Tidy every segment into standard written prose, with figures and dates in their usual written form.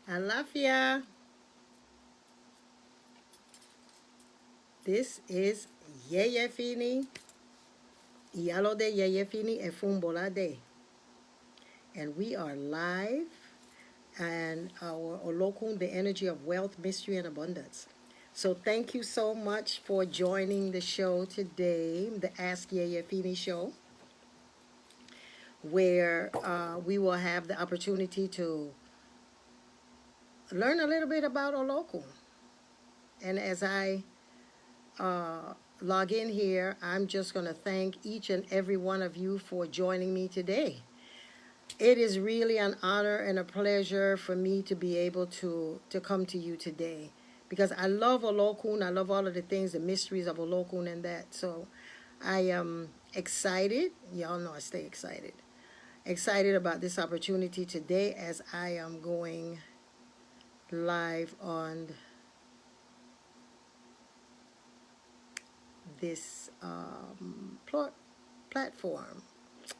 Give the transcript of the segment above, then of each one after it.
Alafia. This is Yeyefini, Iyalo de Yeyefini Efumbola de. And we are live, and our Olokun, the energy of wealth, mystery, and abundance. So thank you so much for joining the show today, the Ask Yeyefini Show, where we will have the opportunity to learn a little bit about Olokun. And as I log in here, I'm just going to thank each and every one of you for joining me today. It is really an honor and a pleasure for me to be able to come to you today, because I love Olokun. I love all of the things, the mysteries of Olokun and that. So I am excited. Y'all know I stay excited. Excited about this opportunity today as I am going live on this platform.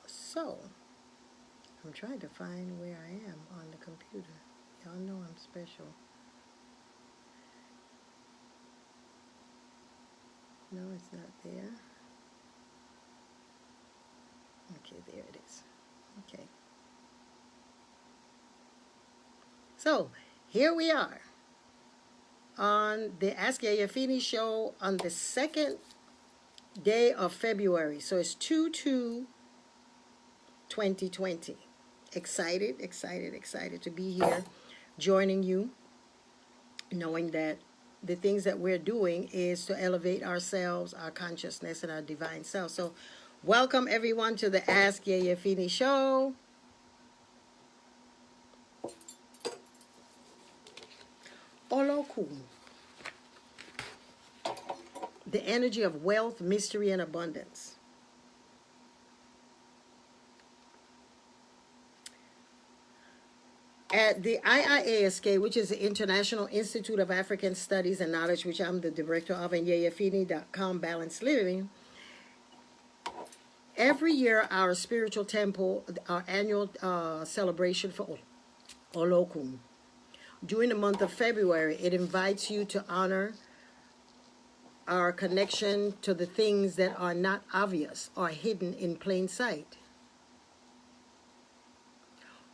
So I'm trying to find where I am on the computer. Y'all know I'm special. No, it's not there. Okay, there it is. Okay. So here we are on the Ask Yeyefini Show on the 2nd day of February. So it's 2/2/2020. Excited to be here joining you, knowing that the things that we're doing is to elevate ourselves, our consciousness, and our divine self. So welcome everyone to the Ask Yeyefini Show. Olokun, the energy of wealth, mystery, and abundance. At the IIASK, which is the International Institute of African Studies and Knowledge, which I'm the director of, and Yeyefini.com Balanced Living, every year our spiritual temple, our annual celebration for Olokun, during the month of February, it invites you to honor our connection to the things that are not obvious or hidden in plain sight.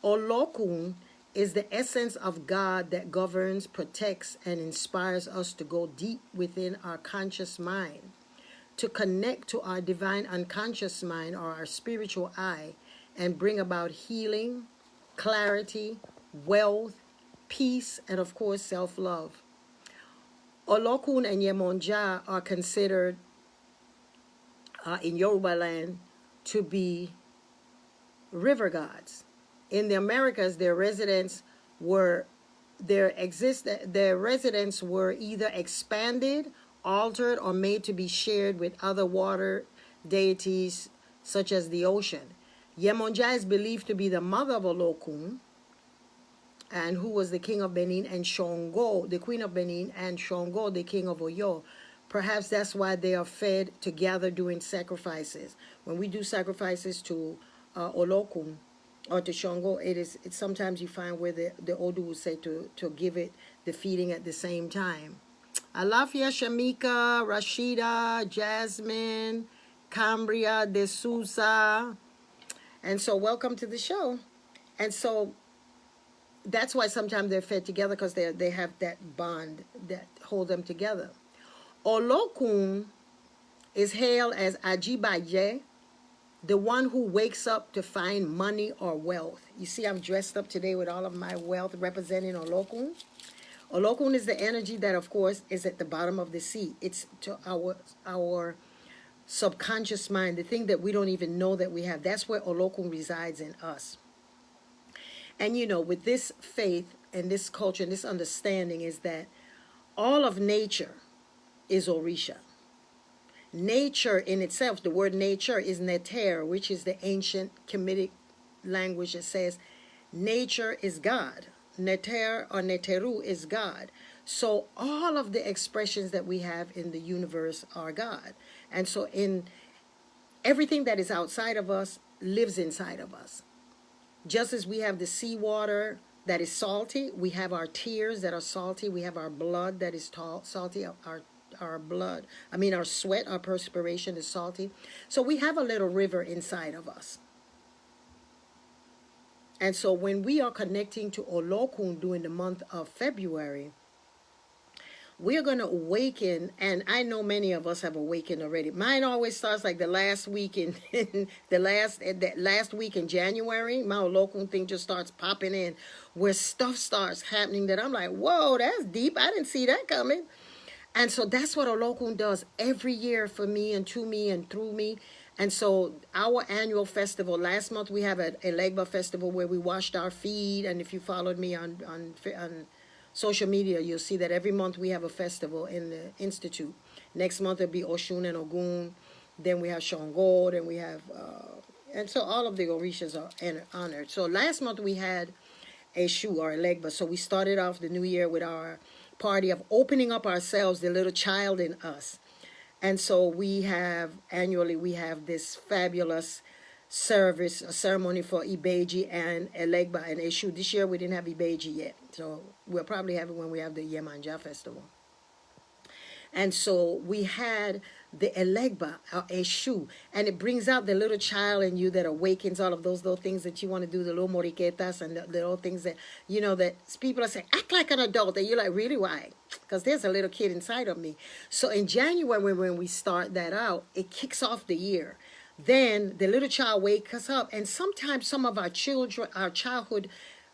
Olokun is the essence of God that governs, protects, and inspires us to go deep within our conscious mind, to connect to our divine unconscious mind or our spiritual eye, and bring about healing, clarity, wealth, peace, and of course self-love. Olokun and Yemanja are considered in Yorubaland to be river gods. In the Americas, their residents were either expanded, altered, or made to be shared with other water deities such as the ocean. Yemanja is believed to be the mother of Olokun, and who was the king of Benin, and Shongo, the queen of Benin, and Shongo, the king of Oyo. Perhaps that's why they are fed together during sacrifices. When we do sacrifices to Olokun or to Shongo, it's sometimes you find where the Odu will say to give it the feeding at the same time. Alafia, Shamika, Rashida, Jasmine, Cambria, De Sousa. And so welcome to the show. And so that's why sometimes they're fed together, because they have that bond that hold them together. Olokun is hailed as Ajibaye, the one who wakes up to find money or wealth. You see, I'm dressed up today with all of my wealth representing Olokun. Olokun is the energy that, of course, is at the bottom of the sea. It's to our subconscious mind, the thing that we don't even know that we have. That's where Olokun resides in us. And you know, with this faith and this culture and this understanding is that all of nature is Orisha. Nature in itself, the word nature is neter, which is the ancient Kemetic language that says nature is God. Neter or neteru is God. So all of the expressions that we have in the universe are God. And so in everything that is outside of us lives inside of us. Just as we have the seawater that is salty. We have our tears that are salty. We have our blood that is salty. Our blood, I mean our sweat, our perspiration is salty. So we have a little river inside of us. And so when we are connecting to Olokun during the month of February, we're going to awaken, and I know many of us have awakened already. Mine always starts like the last week in that last week in January. My Olokun thing just starts popping in, where stuff starts happening that I'm like, whoa, that's deep. I didn't see that coming. And so that's what Olokun does every year for me and to me and through me. And so our annual festival, last month we have a Legba festival where we washed our feet. And if you followed me on social media, you'll see that every month we have a festival in the Institute. Next month it'll be Oshun and Ogun. Then we have Shango. Then we have, and so all of the Orishas are honored. So last month we had a Shu or a Legba. So we started off the new year with our party of opening up ourselves, the little child in us. And so we have, annually, we have this fabulous service, a ceremony for Ibeji and Elegba and Eshu. This year we didn't have Ibeji yet. So we'll probably have it when we have the Yemanja festival. And so we had the Elegba, Eshu, and it brings out the little child in you that awakens all of those little things that you want to do, the little moriquetas and the little things that, you know, that people are saying, act like an adult. And you're like, really, why? Because there's a little kid inside of me. So in January, when we start that out, it kicks off the year. Then the little child wakes us up. And sometimes some of our children, our childhood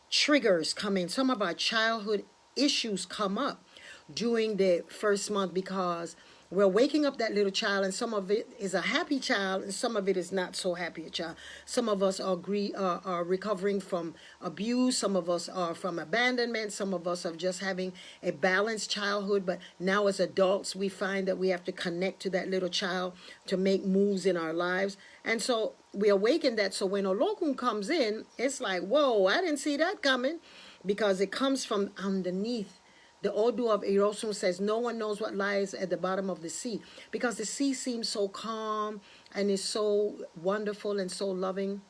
triggers come in. Some of our childhood issues come up during the first month because we're waking up that little child, and some of it is a happy child and some of it is not so happy a child. Some of us are recovering from abuse. Some of us are from abandonment. Some of us are just having a balanced childhood, but now as adults we find that we have to connect to that little child to make moves in our lives. And so we awaken that. So when Olokun comes in, it's like, whoa, I didn't see that coming, because it comes from underneath. The Odu of Erosun says, no one knows what lies at the bottom of the sea, because the sea seems so calm and is so wonderful and so loving.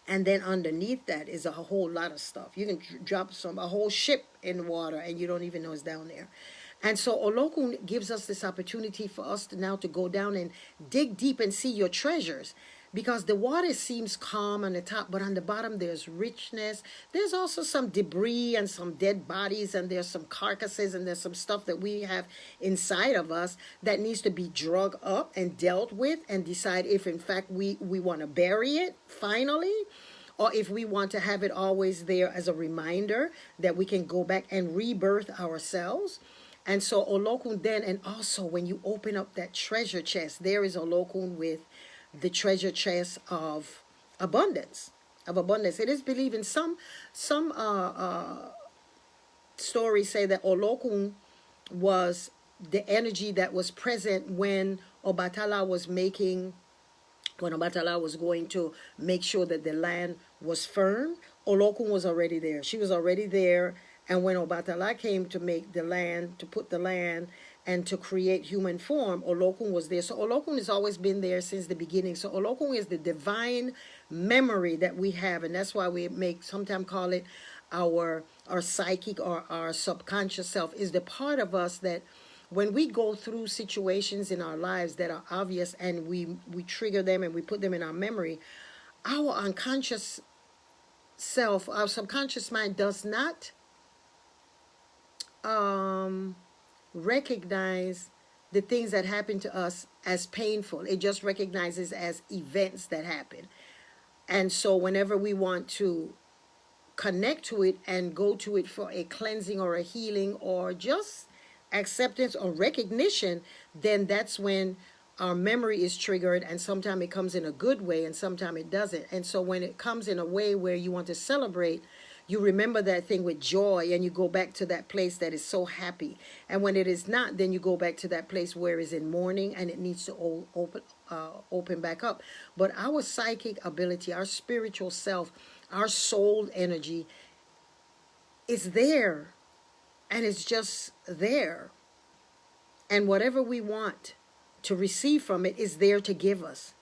And then underneath that is a whole lot of stuff. You can drop a whole ship in water and you don't even know it's down there. And so Olokun gives us this opportunity for us to now to go down and dig deep and see your treasures. Because the water seems calm on the top, but on the bottom there's richness. There's also some debris and some dead bodies, and there's some carcasses, and there's some stuff that we have inside of us that needs to be drug up and dealt with, and decide if in fact we want to bury it finally, or if we want to have it always there as a reminder that we can go back and rebirth ourselves. And so Olokun then, and also when you open up that treasure chest, there is Olokun with the treasure chest of abundance. It is believed in some stories say that Olokun was the energy that was present when Obatala was going to make sure that the land was firm. Olokun was already there. She was already there. And when Obatala came to make the land, to put the land and to create human form, Olokun was there. So Olokun has always been there since the beginning. So Olokun is the divine memory that we have. And that's why we sometimes call it our psychic or our subconscious self, is the part of us that when we go through situations in our lives that are obvious and we trigger them and we put them in our memory, our unconscious self, our subconscious mind does not recognize the things that happen to us as painful. It just recognizes as events that happen. And so whenever we want to connect to it and go to it for a cleansing or a healing or just acceptance or recognition, then that's when our memory is triggered, and sometimes it comes in a good way and sometimes it doesn't. And so when it comes in a way where you want to celebrate, you remember that thing with joy and you go back to that place that is so happy. And when it is not, then you go back to that place where it's in mourning and it needs to open back up. But our psychic ability, our spiritual self, our soul energy is there, and it's just there. And whatever we want to receive from it is there to give us.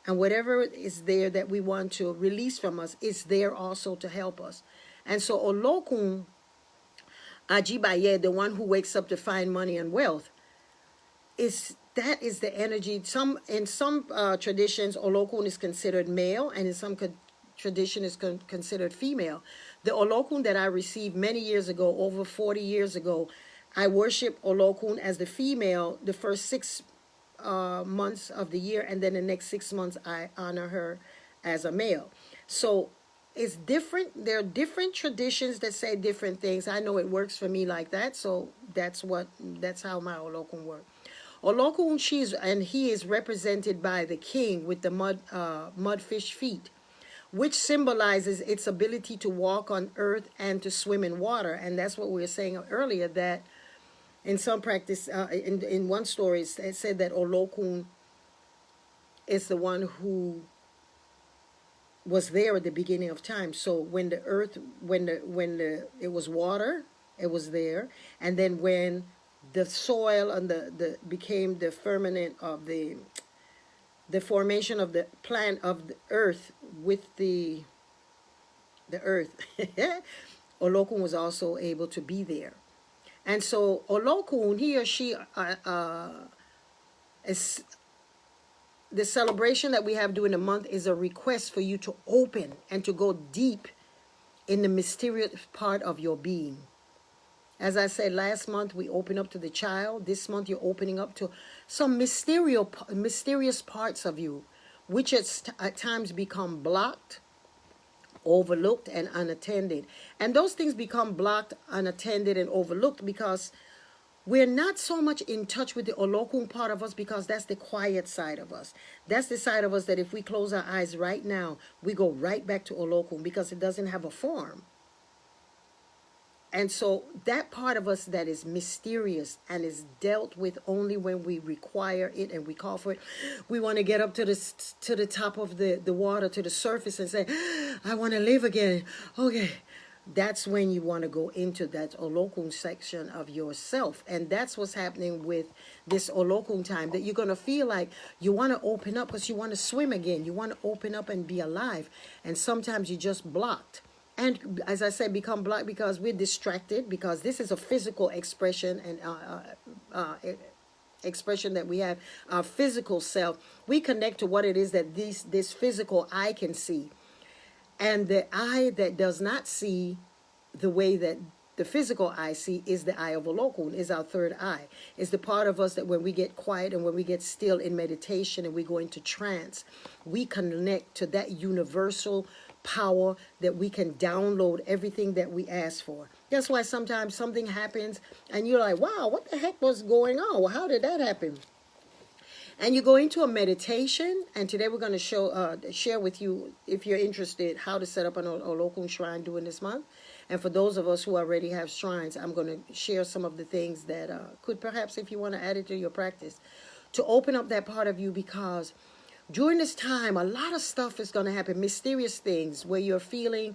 And whatever is there that we want to release from us is there also to help us. And so Olokun Ajibaye, the one who wakes up to find money and wealth, that is the energy. In some traditions, Olokun is considered male, and in some tradition is considered female. The Olokun that I received many years ago, over 40 years ago, I worship Olokun as the female the first 6 months of the year, and then the next 6 months I honor her as a male. So it's different. There are different traditions that say different things. I know it works for me like that, so that's how my Olokun works. Olokun, he is represented by the king with the mudfish feet, which symbolizes its ability to walk on earth and to swim in water. And that's what we were saying earlier, that in some practice, in one story, it said that Olokun is the one who was there at the beginning of time. So when the earth, it was water, it was there, and then when the soil and the became the firmament of the formation of the plant of the earth with the earth, Olokun was also able to be there. And so Olokun, he or she, is the celebration that we have during the month is a request for you to open and to go deep in the mysterious part of your being. As I said, last month we opened up to the child. This month you're opening up to some mysterious parts of you, which at times become blocked, overlooked, and unattended. And those things become blocked, unattended, and overlooked because we're not so much in touch with the Olokun part of us, because that's the quiet side of us. That's the side of us that if we close our eyes right now, we go right back to Olokun because it doesn't have a form. And so that part of us that is mysterious and is dealt with only when we require it and we call for it. We want to get up to the top of the water, to the surface, and say, I want to live again. Okay. That's when you want to go into that Olokun section of yourself. And that's what's happening with this Olokun time, that you're going to feel like you want to open up because you want to swim again. You want to open up and be alive. And sometimes you're just blocked. And as I said, become blocked because we're distracted, because this is a physical expression and expression that we have, our physical self. We connect to what it is that this physical eye can see. And the eye that does not see the way that the physical eye see is the eye of Olokun, is our third eye. It's the part of us that when we get quiet and when we get still in meditation and we go into trance, we connect to that universal power that we can download everything that we ask for. That's why sometimes something happens and you're like, wow, what the heck was going on? Well, how did that happen? And you go into a meditation, and today we're going to share with you, if you're interested, how to set up an Olokun shrine during this month. And for those of us who already have shrines, I'm going to share some of the things that could perhaps, if you want to add it to your practice, to open up that part of you, because during this time, a lot of stuff is going to happen, mysterious things where you're feeling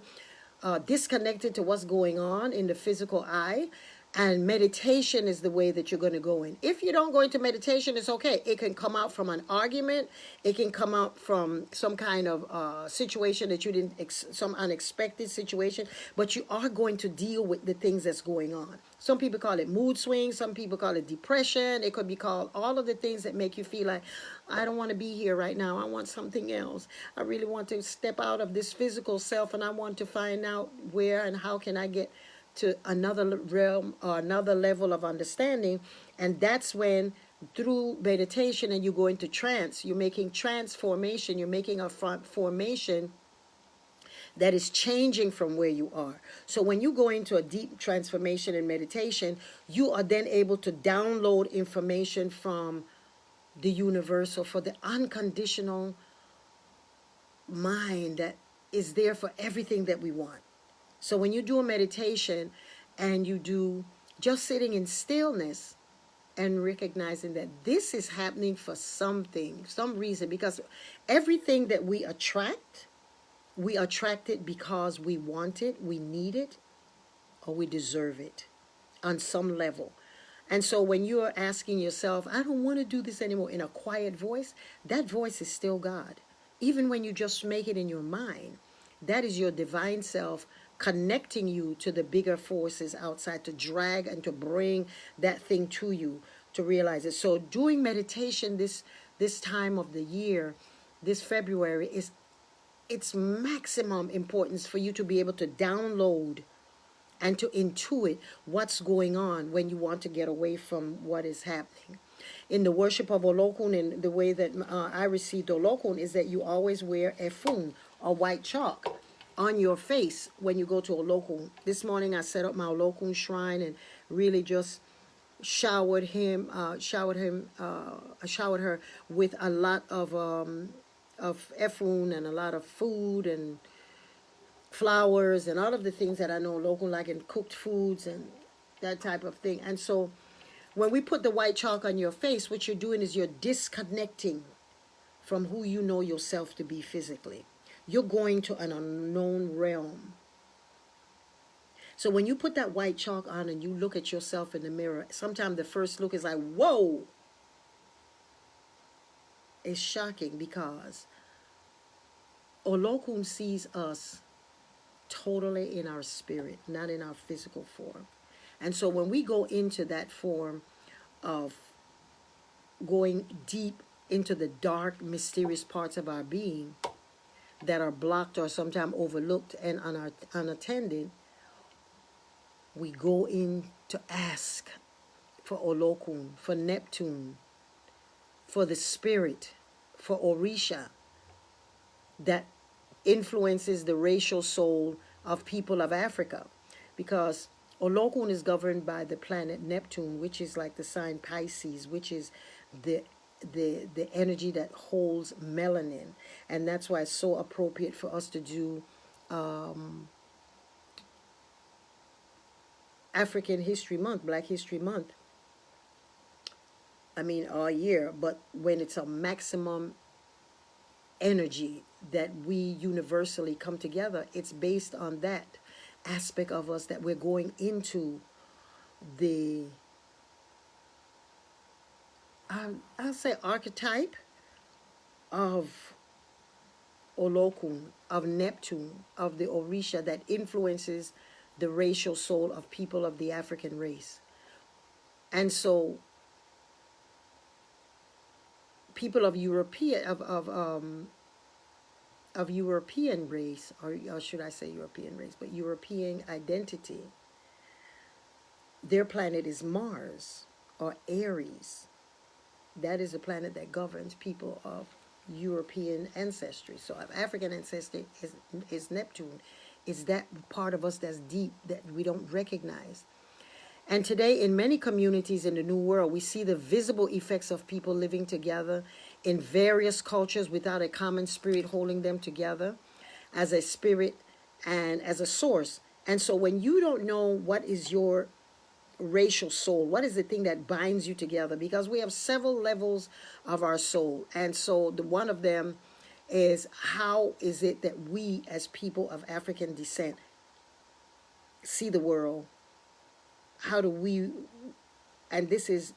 disconnected to what's going on in the physical eye. And meditation is the way that you're going to go in. If you don't go into meditation, it's okay. It can come out from an argument. It can come out from some kind of situation that you didn't, some unexpected situation. But you are going to deal with the things that's going on. Some people call it mood swings. Some people call it depression. It could be called all of the things that make you feel like, I don't want to be here right now. I want something else. I really want to step out of this physical self, and I want to find out where and how can I get to another realm or another level of understanding. And that's when, through meditation and you go into trance, you're making transformation, you're making a formation that is changing from where you are. So when you go into a deep transformation in meditation, you are then able to download information from the universal, for the unconditional mind that is there for everything that we want. So when you do a meditation and you do just sitting in stillness and recognizing that this is happening for something, some reason, because everything that we attract it because we want it, we need it, or we deserve it on some level. And so when you are asking yourself, I don't want to do this anymore, in a quiet voice, that voice is still God. even when you just make it in your mind, that is your divine self connecting you to the bigger forces outside to drag and to bring that thing to you to realize it. So doing meditation this time of the year, this February, is it's maximum importance for you to be able to download and to intuit what's going on when you want to get away from what is happening. In the worship of Olokun, and the way that I received Olokun, is that you always wear efun, or white chalk, on your face when you go to Olokun. This morning I set up my Olokun shrine and really just showered her with a lot of efun and a lot of food and flowers and all of the things that I know local, like in cooked foods and that type of thing. And so when we put the white chalk on your face, what you're doing is you're disconnecting from who you know yourself to be physically. You're going to an unknown realm. So when you put that white chalk on and you look at yourself in the mirror, sometimes the first look is like, whoa! It's shocking because Olokun sees us totally in our spirit, not in our physical form. And so when we go into that form of going deep into the dark, mysterious parts of our being that are blocked or sometimes overlooked and unattended, we go in to ask for Olokun, for Neptune, for the spirit, for Orisha, that influences the racial soul of people of Africa, because Olokun is governed by the planet Neptune, which is like the sign Pisces, which is the energy that holds melanin, and that's why it's so appropriate for us to do African History Month, Black History Month. I mean, all year, but when it's a maximum energy that we universally come together, it's based on that aspect of us that we're going into the, I'll say, archetype of Olokun, of Neptune, of the Orisha that influences the racial soul of people of the African race. And so people of European race, or should I say European race, but European identity, their planet is Mars, or Aries. That is a planet that governs people of European ancestry. So of African ancestry is Neptune, is that part of us that's deep that we don't recognize. And today, in many communities in the New World, we see the visible effects of people living together in various cultures without a common spirit holding them together as a spirit and as a source. And so when you don't know what is your racial soul, what is the thing that binds you together, because we have several levels of our soul. And so one of them is, how is it that we as people of African descent see the world? How do we, and this is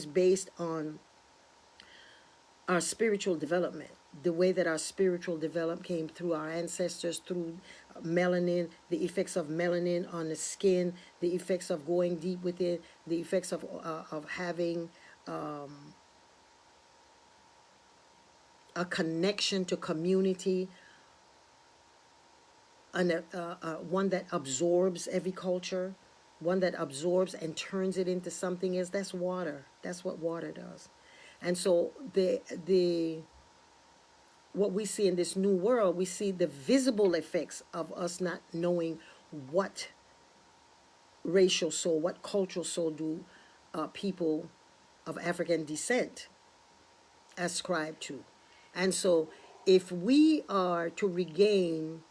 based on our spiritual development, the way that our spiritual development came through our ancestors, through melanin, the effects of melanin on the skin, the effects of going deep within, the effects of having a connection to community, and one that absorbs every culture, one that absorbs and turns it into something else. That's water. That's what water does. And so what we see in this new world, we see the visible effects of us not knowing what racial soul, what cultural soul do people of African descent ascribe to. And so if we are to regain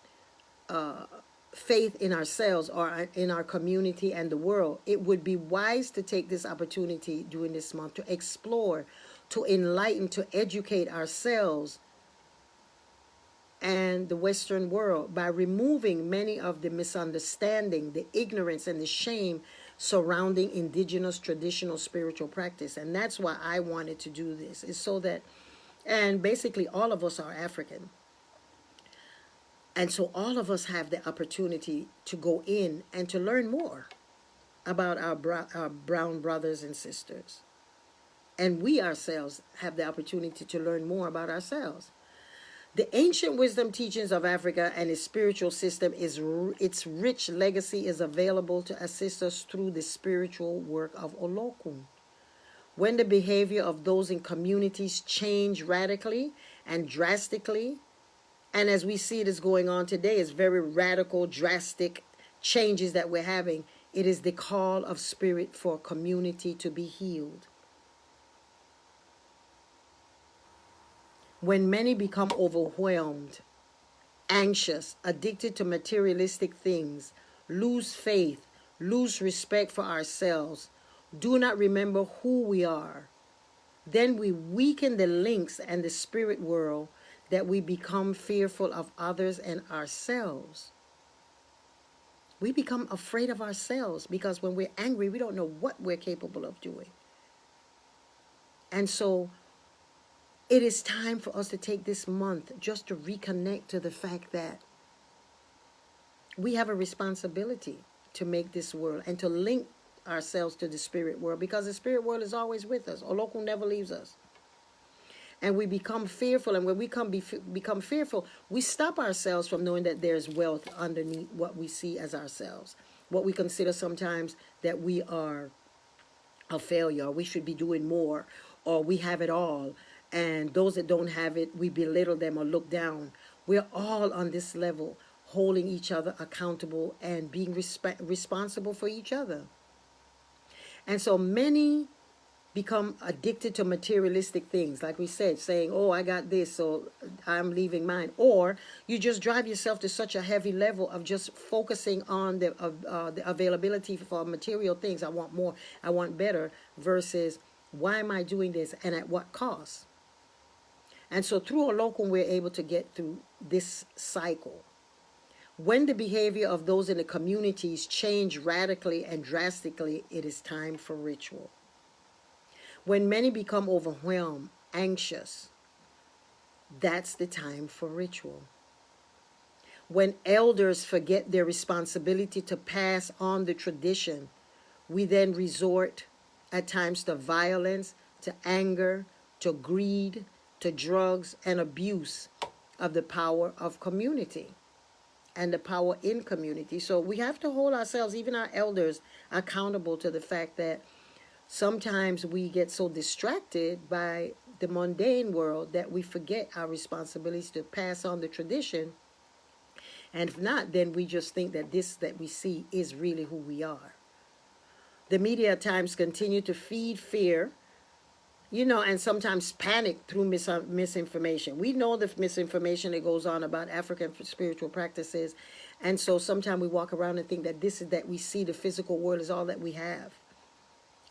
faith in ourselves or in our community and the world, it would be wise to take this opportunity during this month to explore, to enlighten, to educate ourselves and the Western world by removing many of the misunderstanding, the ignorance, and the shame surrounding indigenous traditional spiritual practice. And that's why I wanted to do this, is so that And basically, all of us are African. And so all of us have the opportunity to go in and to learn more about our brown brothers and sisters. And we ourselves have the opportunity to learn more about ourselves. The ancient wisdom teachings of Africa and its spiritual system its rich legacy is available to assist us through the spiritual work of Olokun. When the behavior of those in communities change radically and drastically, and as we see this going on today, it's very radical, drastic changes that we're having. It is the call of spirit for community to be healed. When many become overwhelmed, anxious, addicted to materialistic things, lose faith, lose respect for ourselves, do not remember who we are, then we weaken the links and the spirit world that we become fearful of others and ourselves. We become afraid of ourselves because when we're angry, we don't know what we're capable of doing. And so it is time for us to take this month just to reconnect to the fact that we have a responsibility to make this world and to link ourselves to the spirit world, because the spirit world is always with us. Olokun never leaves us. And we become fearful, and when we become fearful, we stop ourselves from knowing that there's wealth underneath what we see as ourselves, what we consider sometimes that we are a failure, or we should be doing more, or we have it all, and those that don't have it, we belittle them or look down. We're all on this level, holding each other accountable and being responsible for each other. And so many become addicted to materialistic things, like we said, saying, oh, I got this, so I'm leaving mine. Or you just drive yourself to such a heavy level of just focusing on the availability for material things. I want more, I want better, versus why am I doing this and at what cost? And so through Olokun, we're able to get through this cycle. When the behavior of those in the communities change radically and drastically, it is time for ritual. When many become overwhelmed, anxious, that's the time for ritual. When elders forget their responsibility to pass on the tradition, we then resort at times to violence, to anger, to greed, to drugs, and abuse of the power of community and the power in community. So we have to hold ourselves, even our elders, accountable to the fact that sometimes we get so distracted by the mundane world that we forget our responsibilities to pass on the tradition. And if not, then we just think that this that we see is really who we are. The media at times continue to feed fear, and sometimes panic through misinformation. We know the misinformation that goes on about African spiritual practices. And so sometimes we walk around and think that that we see the physical world is all that we have,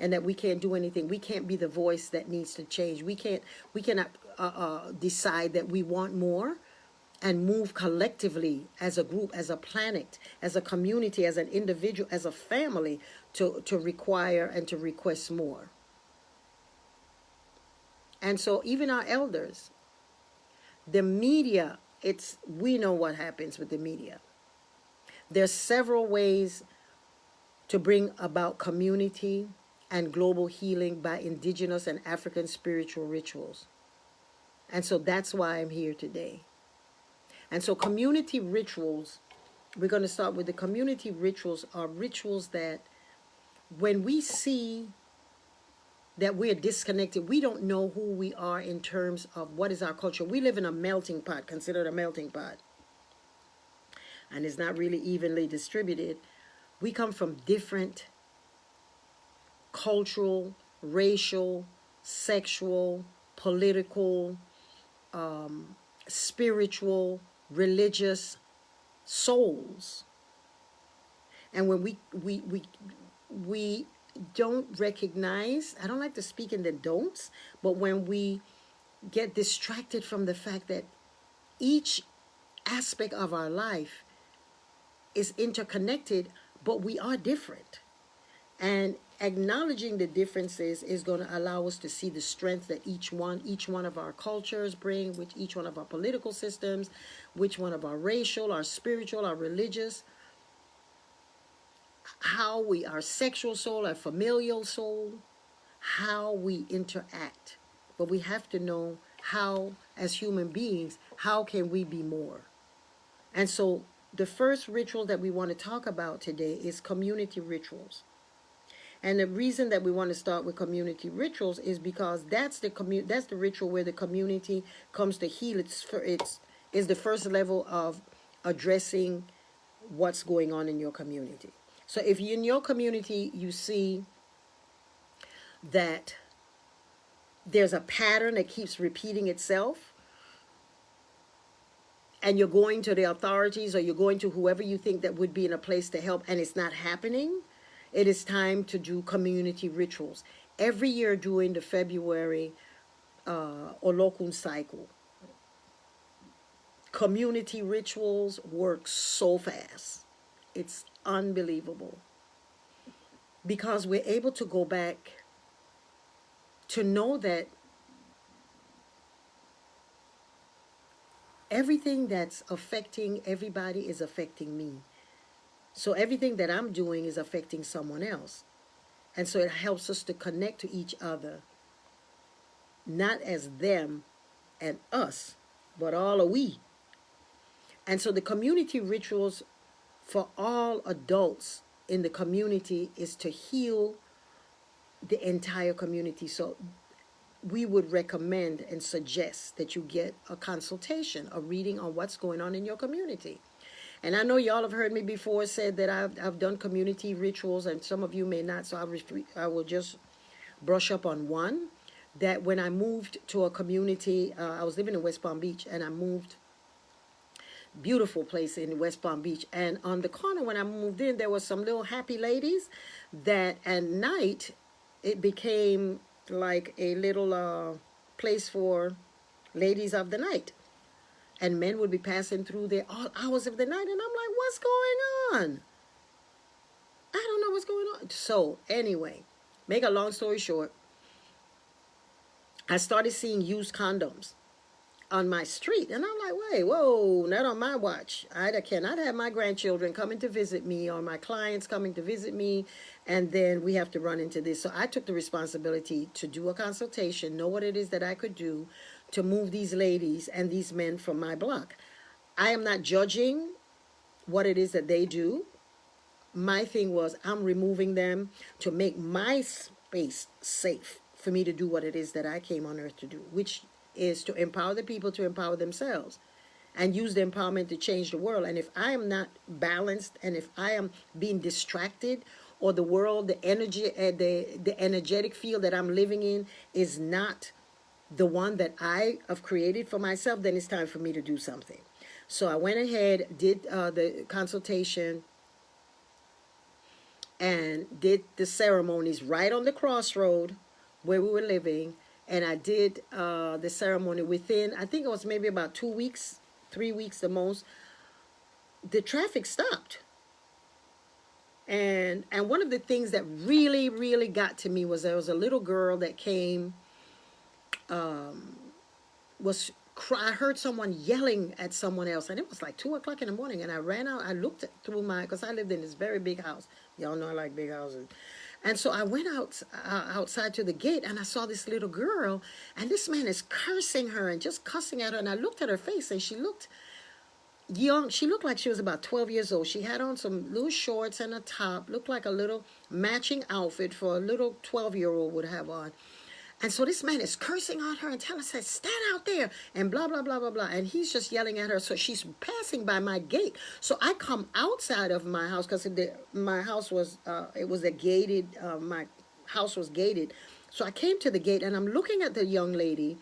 and that we can't do anything. We can't be the voice that needs to change. We cannot decide that we want more and move collectively as a group, as a planet, as a community, as an individual, as a family to require and to request more. And so even our elders, the media, we know what happens with the media. There's several ways to bring about community and global healing by indigenous and African spiritual rituals. And so that's why I'm here today. And so community rituals, we're going to start with the community rituals are rituals that when we see that we're disconnected, we don't know who we are in terms of what is our culture. We live in a melting pot, considered a melting pot. And it's not really evenly distributed. We come from different cultural, racial, sexual, political, spiritual, religious souls. And when we don't recognize, I don't like to speak in the don'ts, but when we get distracted from the fact that each aspect of our life is interconnected, but we are different. And acknowledging the differences is going to allow us to see the strength that each one of our cultures bring, which each one of our political systems, which one of our racial, our spiritual, our religious, how we, our sexual soul, our familial soul, how we interact. But we have to know how, as human beings, how can we be more? And so the first ritual that we want to talk about today is community rituals. And the reason that we want to start with community rituals is because that's the ritual where the community comes to heal. It's is the first level of addressing what's going on in your community. So if in your community you see that there's a pattern that keeps repeating itself, and you're going to the authorities or you're going to whoever you think that would be in a place to help, and it's not happening, it is time to do community rituals. Every year during the February Olokun cycle, community rituals work so fast. It's unbelievable. Because we're able to go back to know that everything that's affecting everybody is affecting me. So everything that I'm doing is affecting someone else. And so it helps us to connect to each other, not as them and us, but all of we. And so the community rituals for all adults in the community is to heal the entire community. So we would recommend and suggest that you get a consultation, a reading on what's going on in your community. And I know y'all have heard me before said that I've done community rituals, and some of you may not, so I will just brush up on one. That when I moved to a community, I was living in West Palm Beach, and I moved, beautiful place in West Palm Beach, and on the corner when I moved in, there were some little happy ladies that at night, it became like a little place for ladies of the night. And men would be passing through there all hours of the night. And I'm like, what's going on? I don't know what's going on. So anyway, make a long story short, I started seeing used condoms on my street. And I'm like, wait, whoa, not on my watch. I cannot have my grandchildren coming to visit me or my clients coming to visit me. And then we have to run into this. So I took the responsibility to do a consultation, know what it is that I could do to move these ladies and these men from my block. I am not judging what it is that they do. My thing was I'm removing them to make my space safe for me to do what it is that I came on earth to do, which is to empower the people to empower themselves and use the empowerment to change the world. And if I am not balanced, and if I am being distracted, or the world, the energy, the energetic field that I'm living in is not the one that I have created for myself, then it's time for me to do something. So I went ahead, did the consultation, and did the ceremonies right on the crossroad where we were living. And I did the ceremony within, I think it was maybe about 2 weeks, 3 weeks the most. The traffic stopped. And one of the things that really, really got to me was there was a little girl that came, I heard someone yelling at someone else, and it was like 2 o'clock in the morning, and I ran out. I looked through because I lived in this very big house. Y'all know I like big houses. And so I went outside to the gate, and I saw this little girl, and this man is cursing her and just cussing at her. And I looked at her face, and she looked young. She looked like she was about 12 years old. She had on some little shorts and a top, looked like a little matching outfit for a little 12-year-old would have on. And so this man is cursing on her and telling her, stand out there, and blah, blah, blah, blah, blah. And he's just yelling at her. So she's passing by my gate. So I come outside of my house because my house was, it was a gated, my house was gated. So I came to the gate, and I'm looking at the young lady,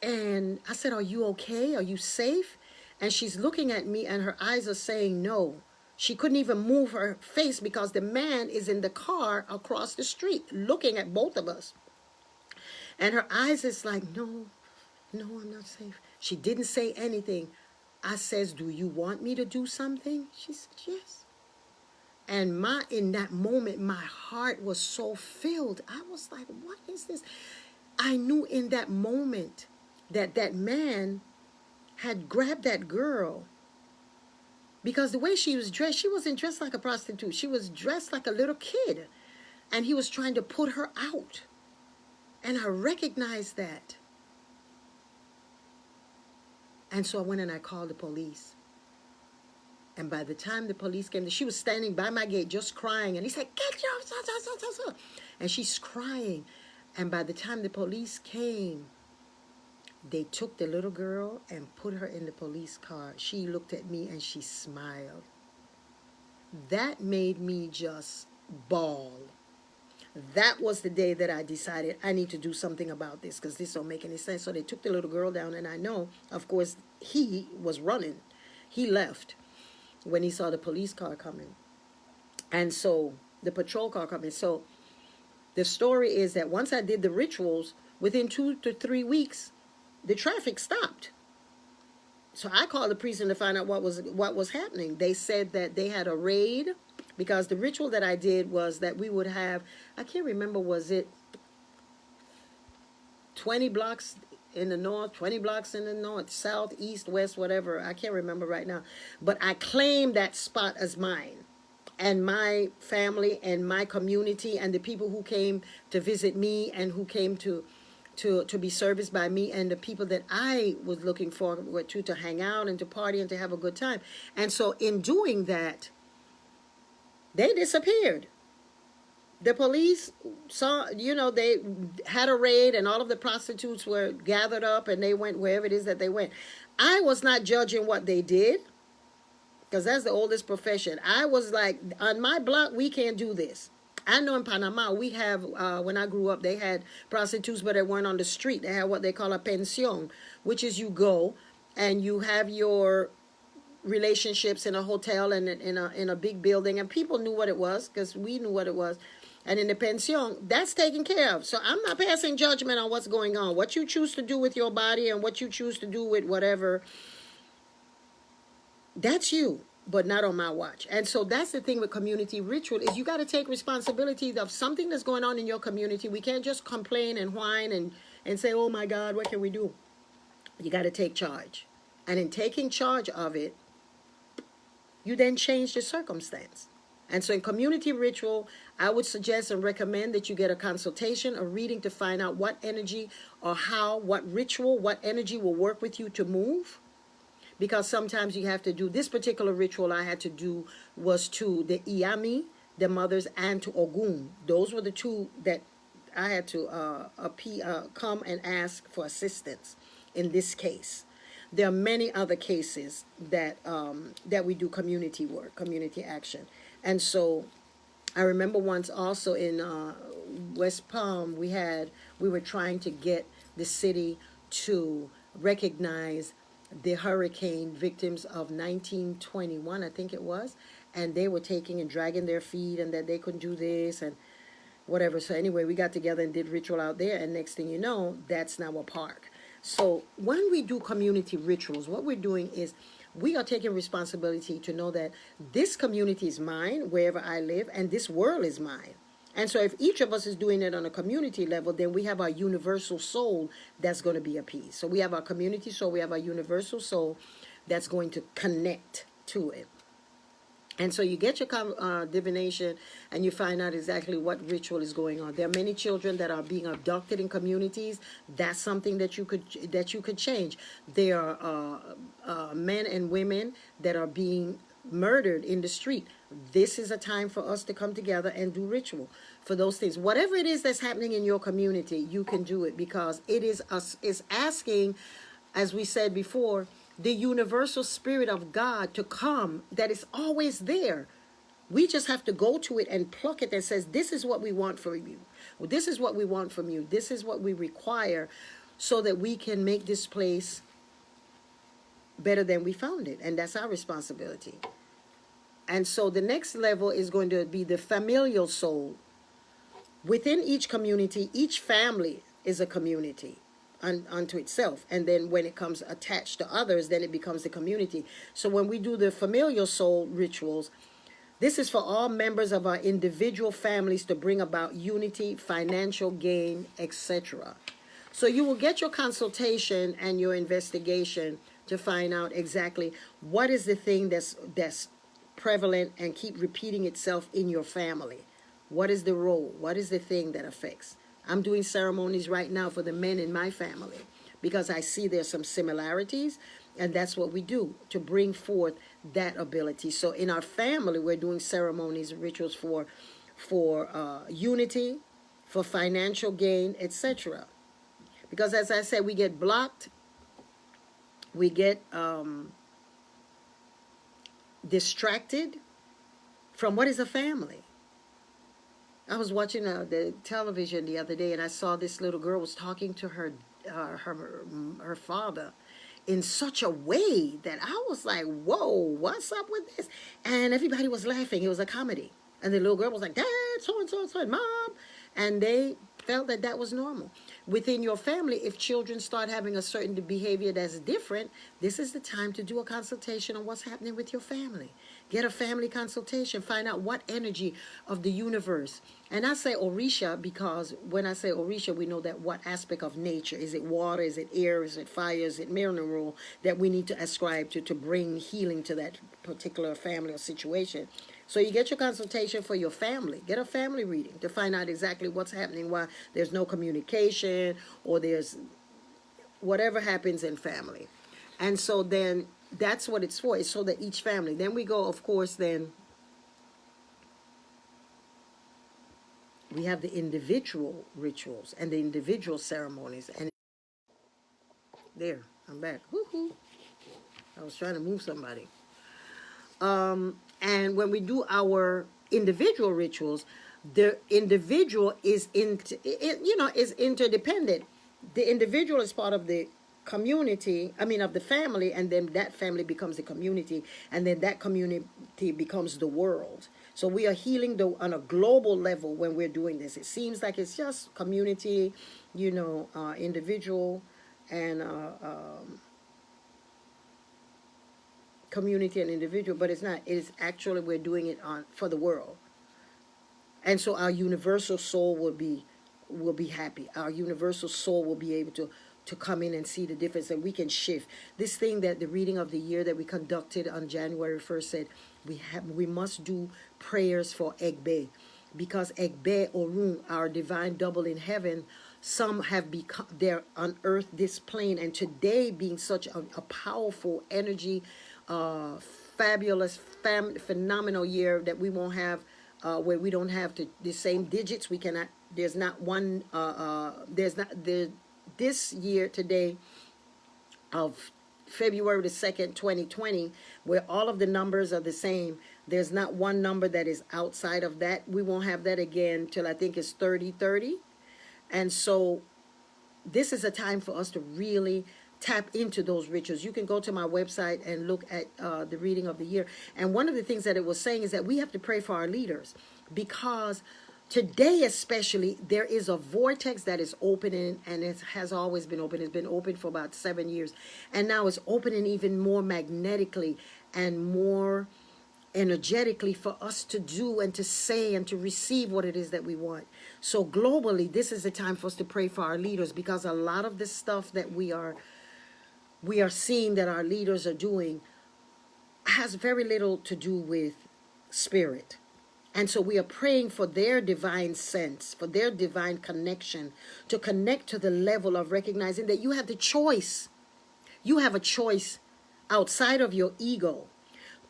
and I said, are you okay? Are you safe? And she's looking at me, and her eyes are saying no. She couldn't even move her face because the man is in the car across the street looking at both of us. And her eyes is like, no, I'm not safe. She didn't say anything. I says, do you want me to do something? She said, yes. And in that moment, my heart was so filled. I was like, what is this? I knew in that moment that that man had grabbed that girl, because the way she was dressed, she wasn't dressed like a prostitute. She was dressed like a little kid. And he was trying to put her out. And I recognized that. And so I went and I called the police. And by the time the police came, she was standing by my gate just crying. And he said, get your... And she's crying. And by the time the police came, they took the little girl and put her in the police car. She looked at me and she smiled. That made me just bawl. That was the day that I decided I need to do something about this, because this don't make any sense. So they took the little girl down, and I know, of course, he was running. He left when he saw the police car coming. And so the patrol car coming. So the story is that once I did the rituals, within 2 to 3 weeks, the traffic stopped. So I called the precinct to find out what was happening. They said that they had a raid, because the ritual that I did was that we would have, I can't remember, was it 20 blocks in the north, 20 blocks in the north, south, east, west, whatever. I can't remember right now. But I claimed that spot as mine. And my family and my community and the people who came to visit me and who came to be serviced by me, and the people that I was looking forward to hang out and to party and to have a good time. And so in doing that, they disappeared. The police saw, they had a raid and all of the prostitutes were gathered up and they went wherever it is that they went. I was not judging what they did, because that's the oldest profession. I was like, on my block, we can't do this. I know in Panama, we have, when I grew up, they had prostitutes, but they weren't on the street. They had what they call a pension, which is you go and you have your relationships in a hotel and in a big building, and people knew what it was because we knew what it was. And in the pension, that's taken care of. So I'm not passing judgment on what's going on. What you choose to do with your body and what you choose to do with whatever, that's you, but not on my watch. And so that's the thing with community ritual, is you got to take responsibility of something that's going on in your community. We can't just complain and whine and say, oh my God, what can we do? You got to take charge. And in taking charge of it, you then change the circumstance. And so in community ritual, I would suggest and recommend that you get a consultation, a reading, to find out what energy or what ritual, what energy will work with you to move. Because sometimes you have to do, this particular ritual I had to do was to the Iyami, the mothers, and to Ogun. Those were the two that I had to come and ask for assistance in this case. There are many other cases that we do community work, community action. And so I remember once also in West Palm, we were trying to get the city to recognize the hurricane victims of 1921, I think it was, and they were taking and dragging their feet, and that they couldn't do this and whatever. So anyway, we got together and did ritual out there, and next thing you know, that's now a park. So when we do community rituals, what we're doing is we are taking responsibility to know that this community is mine, wherever I live, and this world is mine. And so if each of us is doing it on a community level, then we have our universal soul that's going to be appeased. So we have our community soul, we have our universal soul that's going to connect to it. And so you get your divination and you find out exactly what ritual is going on. There are many children that are being abducted in communities. That's something that you could change. There are men and women that are being murdered in the street. This is a time for us to come together and do ritual for those things. Whatever it is that's happening in your community, you can do it, because it is asking, as we said before, the universal spirit of God to come, that is always there. We just have to go to it and pluck it and says, this is what we want from you. This is what we want from you. This is what we require, so that we can make this place better than we found it. And that's our responsibility. And so the next level is going to be the familial soul. Within each community, each family is a community unto itself. And then when it comes attached to others, then it becomes the community. So when we do the familial soul rituals, This is for all members of our individual families to bring about unity, financial gain, etc. So you will get your consultation and your investigation to find out exactly what is the thing that's prevalent and keep repeating itself in your family. What is the role? What is the thing that affects? I'm doing ceremonies right now for the men in my family because I see there's some similarities, and that's what we do to bring forth that ability. So in our family, we're doing ceremonies, rituals for unity, for financial gain, etc. Because as I said, we get blocked, we get distracted from what is a family. I was watching the television the other day, and I saw this little girl was talking to her father in such a way that I was like, whoa, what's up with this? And everybody was laughing. It was a comedy. And the little girl was like, Dad, so-and-so, and Mom. And they felt that that was normal. Within your family, if children start having a certain behavior that's different, this is the time to do a consultation on what's happening with your family. Get a family consultation. Find out what energy of the universe. And I say Orisha because when I say Orisha, we know that what aspect of nature. Is it water? Is it air? Is it fire? Is it mineral that we need to ascribe to bring healing to that particular family or situation? So you get your consultation for your family. Get a family reading to find out exactly what's happening, why there's no communication or there's whatever happens in family. And so then that's what it's for. It's so that each family. Then we go, of course, then we have the individual rituals and the individual ceremonies. And there, I'm back. Woo-hoo. I was trying to move somebody. And when we do our individual rituals, the individual is is interdependent. The individual is part of the community, of the family, and then that family becomes the community, and then that community becomes the world. So we are healing on a global level when we're doing this. It seems like it's just community, individual, and community and individual, but it's not. It is actually we're doing it for the world, and so our universal soul will be happy. Our universal soul will be able to come in and see the difference, and we can shift this thing that the reading of the year that we conducted on January 1st said we must do prayers for Egbe, because Egbe Orun, our divine double in heaven, some have become they're unearthed this plane, and today being such a powerful energy, fabulous, phenomenal year that we won't have, where we don't have the same digits. We cannot. There's not one. There's not the. This year today of February the 2nd, 2020, where all of the numbers are the same. There's not one number that is outside of that. We won't have that again till I think it's 3030. And so this is a time for us to really tap into those rituals. You can go to my website and look at the reading of the year. And one of the things that it was saying is that we have to pray for our leaders, because today especially there is a vortex that is opening, and it has always been open. It's been open for about 7 years, and now it's opening even more magnetically and more energetically for us to do and to say and to receive what it is that we want. So globally, this is the time for us to pray for our leaders, because a lot of this stuff that we are seeing that our leaders are doing has very little to do with spirit. And so we are praying for their divine sense, for their divine connection, to connect to the level of recognizing that you have the choice. You have a choice outside of your ego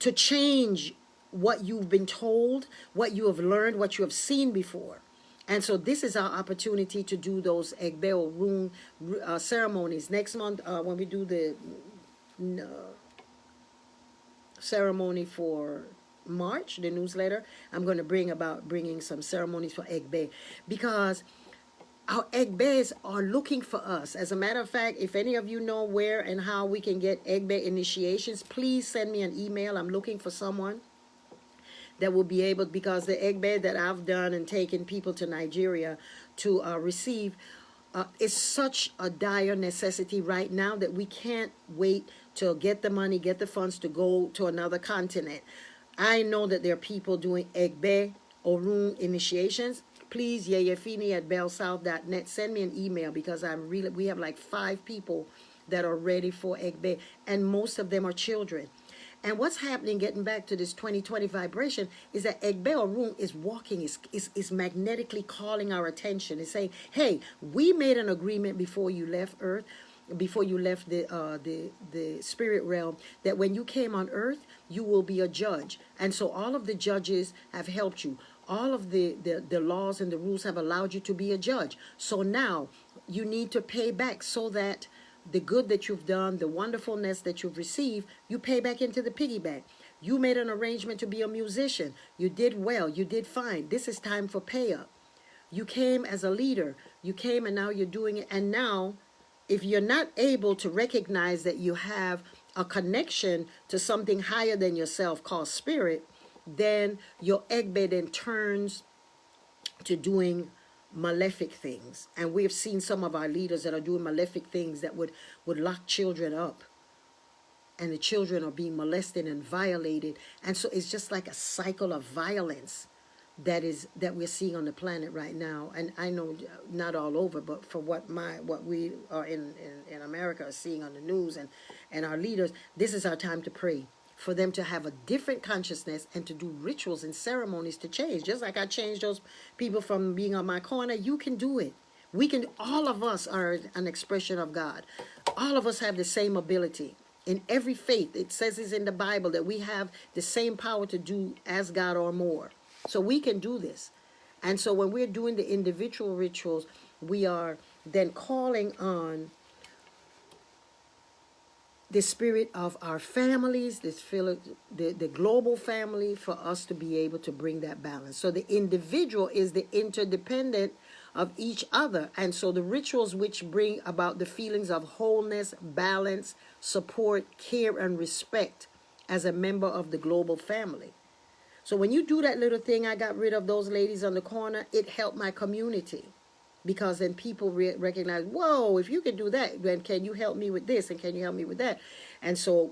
to change what you've been told, what you have learned, what you have seen before. And so this is our opportunity to do those Egbeo Rune ceremonies. Next month, when we do the ceremony for March, the newsletter, I'm going to bringing some ceremonies for Egbe, because our Egbes are looking for us. As a matter of fact, if any of you know where and how we can get Egbe initiations, please send me an email. I'm looking for someone that will be able, because the Egbe that I've done and taken people to Nigeria to receive is such a dire necessity right now that we can't wait to get the money, get the funds to go to another continent. I know that there are people doing Egbe Orun initiations. Please, yeyefini@bellsouth.net, send me an email, because we have like 5 people that are ready for Egbe, and most of them are children. And what's happening, getting back to this 2020 vibration, is that Egbe Orun is walking, is magnetically calling our attention. It's saying, hey, we made an agreement before you left Earth, before you left the spirit realm, that when you came on Earth, you will be a judge. And so all of the judges have helped you. All of the laws and the rules have allowed you to be a judge. So now you need to pay back, so that the good that you've done, the wonderfulness that you've received, you pay back into the piggy bank. You made an arrangement to be a musician. You did well. You did fine. This is time for pay up. You came as a leader. You came and now you're doing it. And now, if you're not able to recognize that you have a connection to something higher than yourself called spirit, then your Egbe then turns to doing malefic things. And we've seen some of our leaders that are doing malefic things that would lock children up, and the children are being molested and violated. And so it's just like a cycle of violence that we're seeing on the planet right now. And I know not all over, but for what we are in America are seeing on the news, and our leaders, this is our time to pray for them to have a different consciousness and to do rituals and ceremonies to change. Just like I changed those people from being on my corner, you can do it. We can. All of us are an expression of God. All of us have the same ability. In every faith, it says it's in the Bible that we have the same power to do as God or more. So we can do this. And so when we're doing the individual rituals, we are then calling on the spirit of our families, the global family, for us to be able to bring that balance. So the individual is the interdependent of each other. And so the rituals which bring about the feelings of wholeness, balance, support, care, and respect as a member of the global family. So when you do that little thing, I got rid of those ladies on the corner, it helped my community. Because then people recognize, whoa, if you can do that, then can you help me with this, and can you help me with that? And so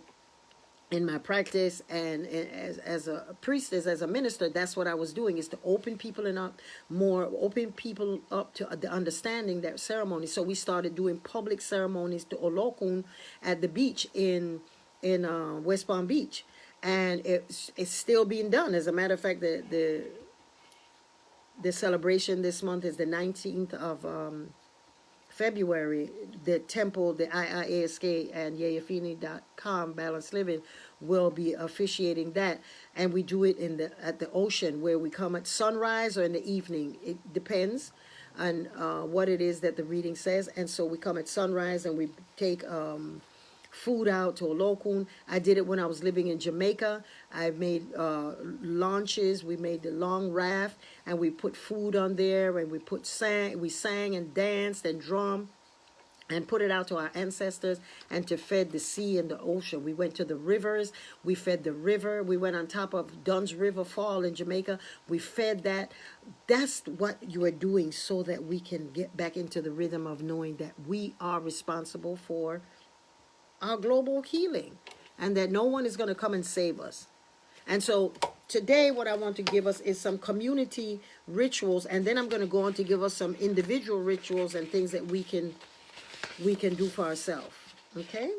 in my practice and as a priestess, as a minister, that's what I was doing, is to open people up to the understanding that ceremony. So we started doing public ceremonies to Olokun at the beach in West Palm Beach. And it's still being done. As a matter of fact, the celebration this month is the 19th of February. The temple, the IIASK and Yeyefini.com, Balanced Living, will be officiating that. And we do it at the ocean, where we come at sunrise or in the evening. It depends on what it is that the reading says. And so we come at sunrise and we take food out to Olokun. I did it when I was living in Jamaica. I made launches. We made the long raft, and we put food on there, and we sang and danced and drummed and put it out to our ancestors and to fed the sea and the ocean. We went to the rivers. We fed the river. We went on top of Dunn's River Fall in Jamaica. We fed that. That's what you are doing, so that we can get back into the rhythm of knowing that we are responsible for our global healing, and that no one is going to come and save us. And so today what I want to give us is some community rituals, and then I'm going to go on to give us some individual rituals and things that we can do for ourselves. Okay?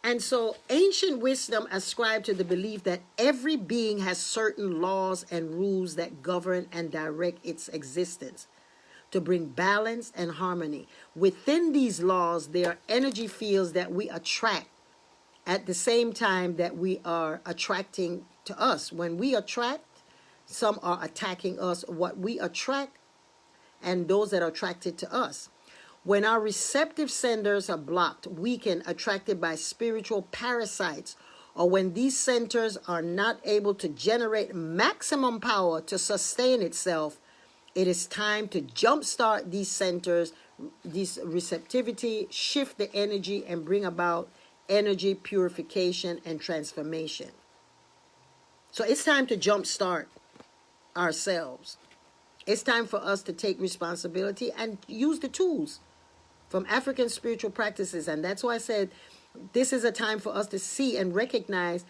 And so ancient wisdom ascribed to the belief that every being has certain laws and rules that govern and direct its existence, to bring balance and harmony. Within these laws, there are energy fields that we attract at the same time that we are attracting to us. When we attract, some are attacking us. What we attract, and those that are attracted to us. When our receptive centers are blocked, weakened, attracted by spiritual parasites, or when these centers are not able to generate maximum power to sustain itself, it is time to jumpstart these centers, this receptivity, shift the energy, and bring about energy purification and transformation. So it's time to jumpstart ourselves. It's time for us to take responsibility and use the tools from African spiritual practices. And that's why I said this is a time for us to see and recognize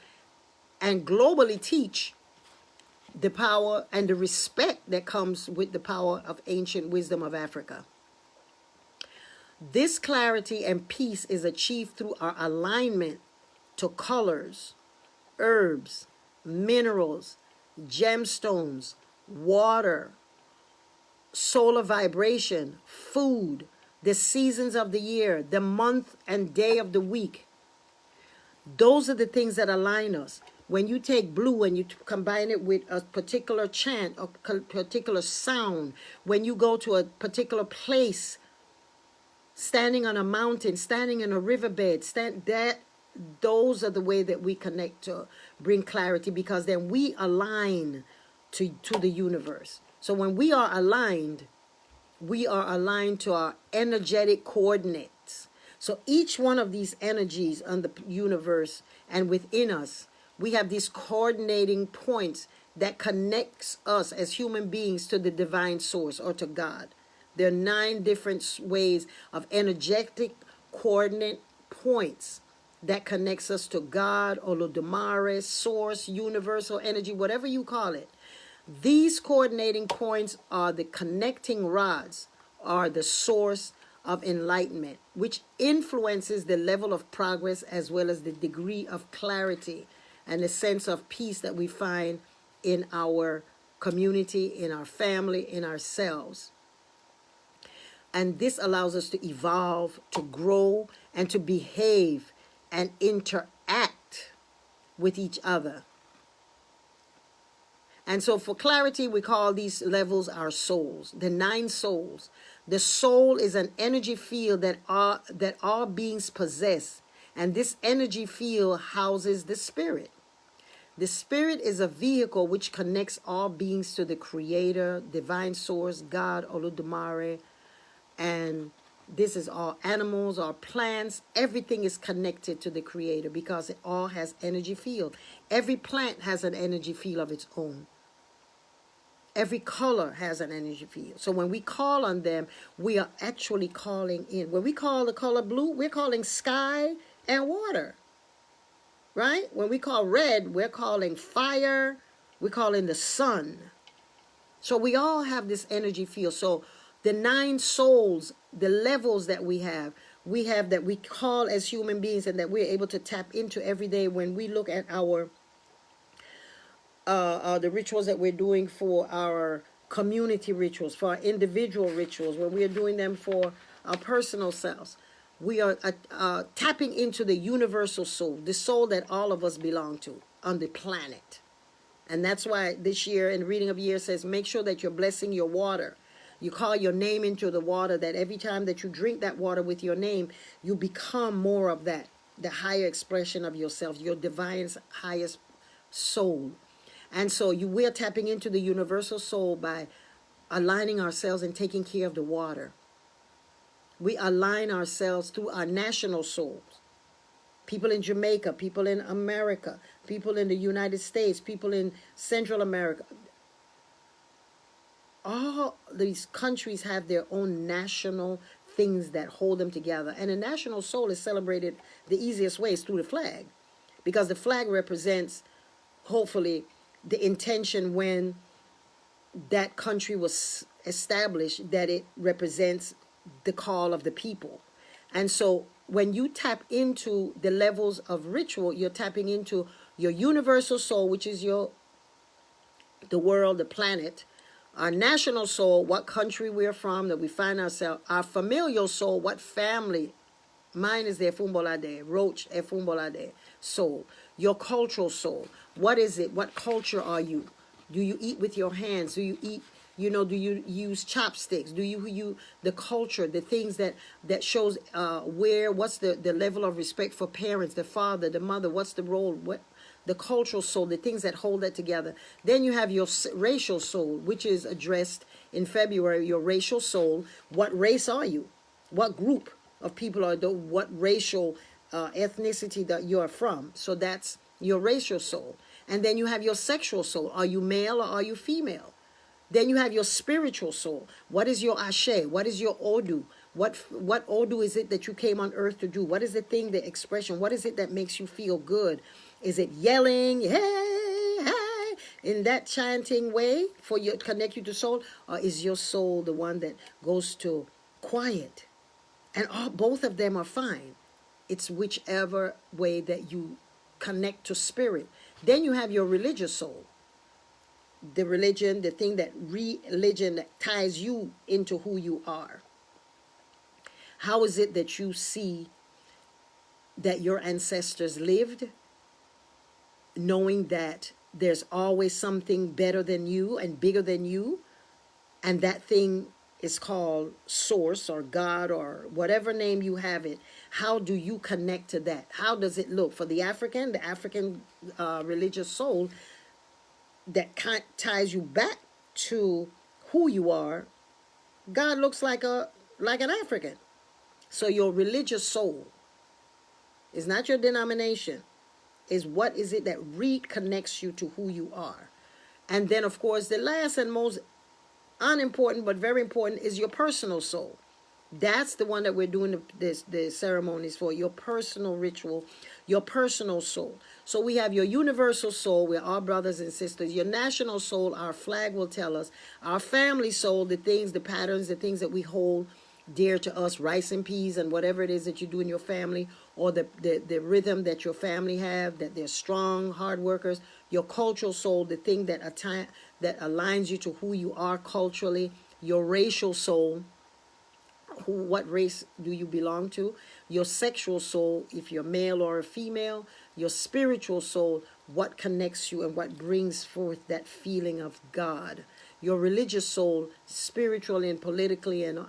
and globally teach the power and the respect that comes with the power of ancient wisdom of Africa. This clarity and peace is achieved through our alignment to colors, herbs, minerals, gemstones, water, solar vibration, food, the seasons of the year, the month and day of the week. Those are the things that align us. When you take blue and you combine it with a particular chant, a particular sound, when you go to a particular place, standing on a mountain, standing in a riverbed, those are the way that we connect to bring clarity, because then we align to the universe. So when we are aligned to our energetic coordinates. So each one of these energies on the universe and within us, we have these coordinating points that connects us as human beings to the divine source or to God. There are 9 different ways of energetic coordinate points that connects us to God, Olodumare, source, universal energy, whatever you call it. These coordinating points are the connecting rods, are the source of enlightenment, which influences the level of progress as well as the degree of clarity and the sense of peace that we find in our community, in our family, in ourselves. And this allows us to evolve, to grow, and to behave and interact with each other. And so for clarity, we call these levels our souls, the 9 souls. The soul is an energy field that all beings possess. And this energy field houses the spirit. The spirit is a vehicle which connects all beings to the Creator, divine source, God, Olodumare. And this is all animals, all plants. Everything is connected to the Creator because it all has energy field. Every plant has an energy field of its own. Every color has an energy field. So when we call on them, we are actually calling in. When we call the color blue, we're calling sky and water. Right? When we call red, we're calling fire. We're calling the sun. So we all have this energy field. So the 9 souls, the levels that we have that we call as human beings and that we're able to tap into every day when we look at our the rituals that we're doing for our community rituals, for our individual rituals, when we're doing them for our personal selves. We are tapping into the universal soul, the soul that all of us belong to on the planet. And that's why this year in Reading of Year says, make sure that you're blessing your water. You call your name into the water, that every time that you drink that water with your name, you become more of that, the higher expression of yourself, your divine's highest soul. And so we're tapping into the universal soul by aligning ourselves and taking care of the water. We align ourselves through our national souls. People in Jamaica, people in America, people in the United States, people in Central America. All these countries have their own national things that hold them together. And the national soul is celebrated the easiest way is through the flag. Because the flag represents, hopefully, the intention when that country was established, that it represents the call of the people. And so when you tap into the levels of ritual, you're tapping into your universal soul, which is the world, the planet. Our national soul, what country we're from, that we find ourselves. Our familial soul, what family. Mine is the Efumbolade, Roach Efumbolade soul. Your cultural soul, what is it? What culture are you? Do you eat with your hands? Do you eat, do you use chopsticks? Do you the culture, the things that shows what's the level of respect for parents, the father, the mother, what's the role, what the cultural soul, the things that hold that together. Then you have your racial soul, which is addressed in February, your racial soul. What race are you? What group of people are what racial ethnicity that you are from? So that's your racial soul. And then you have your sexual soul. Are you male or are you female? Then you have your spiritual soul. What is your ashe? What is your odu? What odu is it that you came on earth to do? What is the thing, the expression? What is it that makes you feel good? Is it yelling, hey, hey, in that chanting way for you connect you to soul? Or is your soul the one that goes to quiet? And both of them are fine. It's whichever way that you connect to spirit. Then you have your religious soul. The religion, the thing that religion that ties you into who you are. How is it that you see that your ancestors lived, knowing that there's always something better than you and bigger than you, and that thing is called source or God or whatever name you have it? How do you connect to that? How does it look for the African religious soul that ties you back to who you are? God looks like an African. So your religious soul is not your denomination. Is what is it that reconnects you to who you are. And then, of course, the last and most unimportant but very important is your personal soul. That's the one that we're doing the ceremonies for, your personal ritual, your personal soul. So we have your universal soul, we're all brothers and sisters. Your national soul, our flag will tell us. Our family soul, the things, the patterns, the things that we hold dear to us, rice and peas and whatever it is that you do in your family, or the rhythm that your family have, that they're strong, hard workers. Your cultural soul, the thing that aligns you to who you are culturally. Your racial soul, what race do you belong to? Your sexual soul, if you're male or a female. Your spiritual soul, what connects you and what brings forth that feeling of God. Your religious soul, spiritually and politically and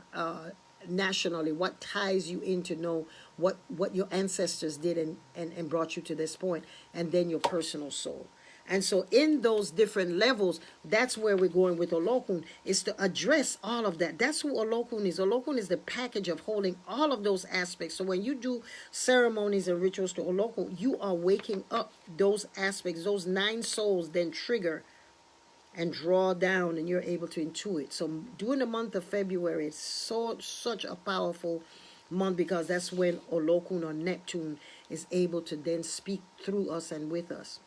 nationally, what ties you in to know what your ancestors did and brought you to this point. And then your personal soul. And so in those different levels, that's where we're going with Olokun, is to address all of that. That's who Olokun is. Olokun is the package of holding all of those aspects. So when you do ceremonies and rituals to Olokun, you are waking up those aspects. Those 9 souls then trigger and draw down, and you're able to intuit. So during the month of February, it's such a powerful month, because that's when Olokun or Neptune is able to then speak through us and with us.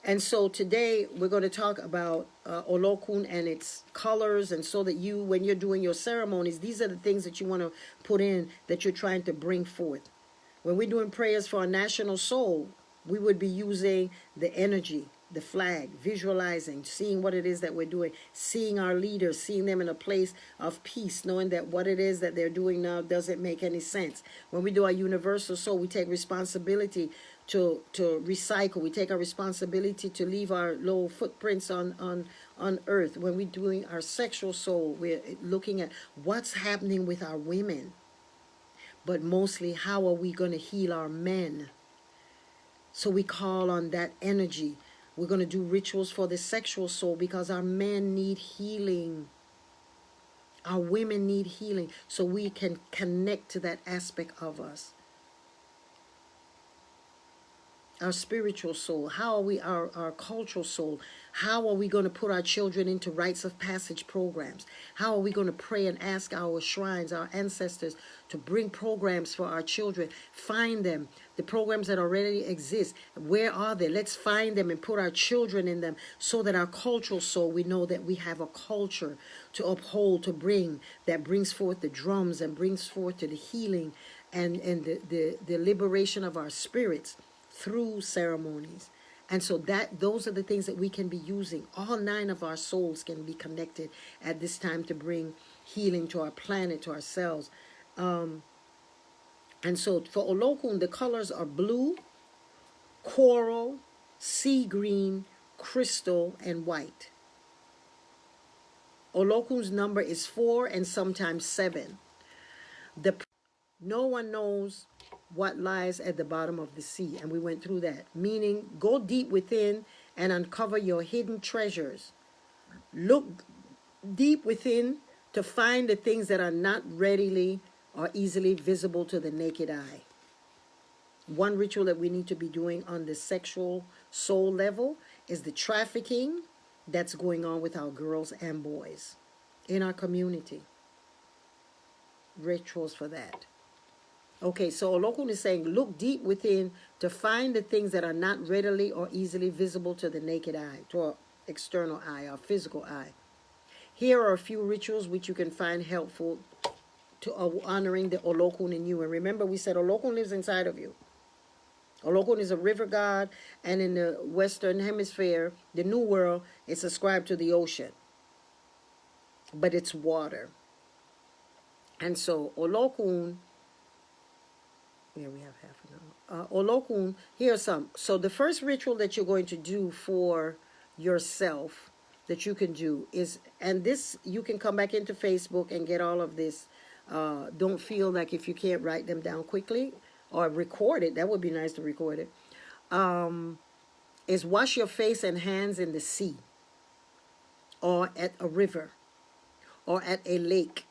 And so today we're going to talk about Olokun and its colors, and so that you, when you're doing your ceremonies, these are the things that you want to put in, that you're trying to bring forth. When we're doing prayers for our national soul, we would be using the energy, the flag, visualizing, seeing what it is that we're doing, seeing our leaders, seeing them in a place of peace, knowing that what it is that they're doing now doesn't make any sense. When we do our universal soul, we take responsibility to recycle. We take our responsibility to leave our little footprints on earth. When we're doing our sexual soul, we're looking at what's happening with our women. But mostly, how are we going to heal our men? So we call on that energy. We're going to do rituals for the sexual soul, because our men need healing. Our women need healing, so we can connect to that aspect of us. Our spiritual soul, how are we, our cultural soul, how are we going to put our children into rites of passage programs? How are we going to pray and ask our shrines, our ancestors, to bring programs for our children? Find them, the programs that already exist. Where are they? Let's find them and put our children in them, so that our cultural soul, we know that we have a culture to uphold, to bring, that brings forth the drums and brings forth to the healing and the liberation of our spirits through ceremonies. And so those are the things that we can be using. All 9 of our souls can be connected at this time to bring healing to our planet, to ourselves. And so for Olokun, the colors are blue, coral, sea green, crystal, and white. Olokun's number is 4 and sometimes 7. No one knows what lies at the bottom of the sea, and we went through that. Meaning, go deep within and uncover your hidden treasures. Look deep within to find the things that are not readily or easily visible to the naked eye. One ritual that we need to be doing on the sexual soul level is the trafficking that's going on with our girls and boys in our community. Rituals for that. Okay, so Olokun is saying, look deep within to find the things that are not readily or easily visible to the naked eye, to our external eye, our physical eye. Here are a few rituals which you can find helpful to honoring the Olokun in you. And remember, we said Olokun lives inside of you. Olokun is a river god, and in the Western Hemisphere, the New World, it's ascribed to the ocean, but it's water. And so Olokun, yeah, we have half an hour. Olokun, here's some. So the first ritual that you're going to do for yourself that you can do is, and this, you can come back into Facebook and get all of this. Don't feel like if you can't write them down quickly or record it, that would be nice to record it. Is wash your face and hands in the sea or at a river or at a lake,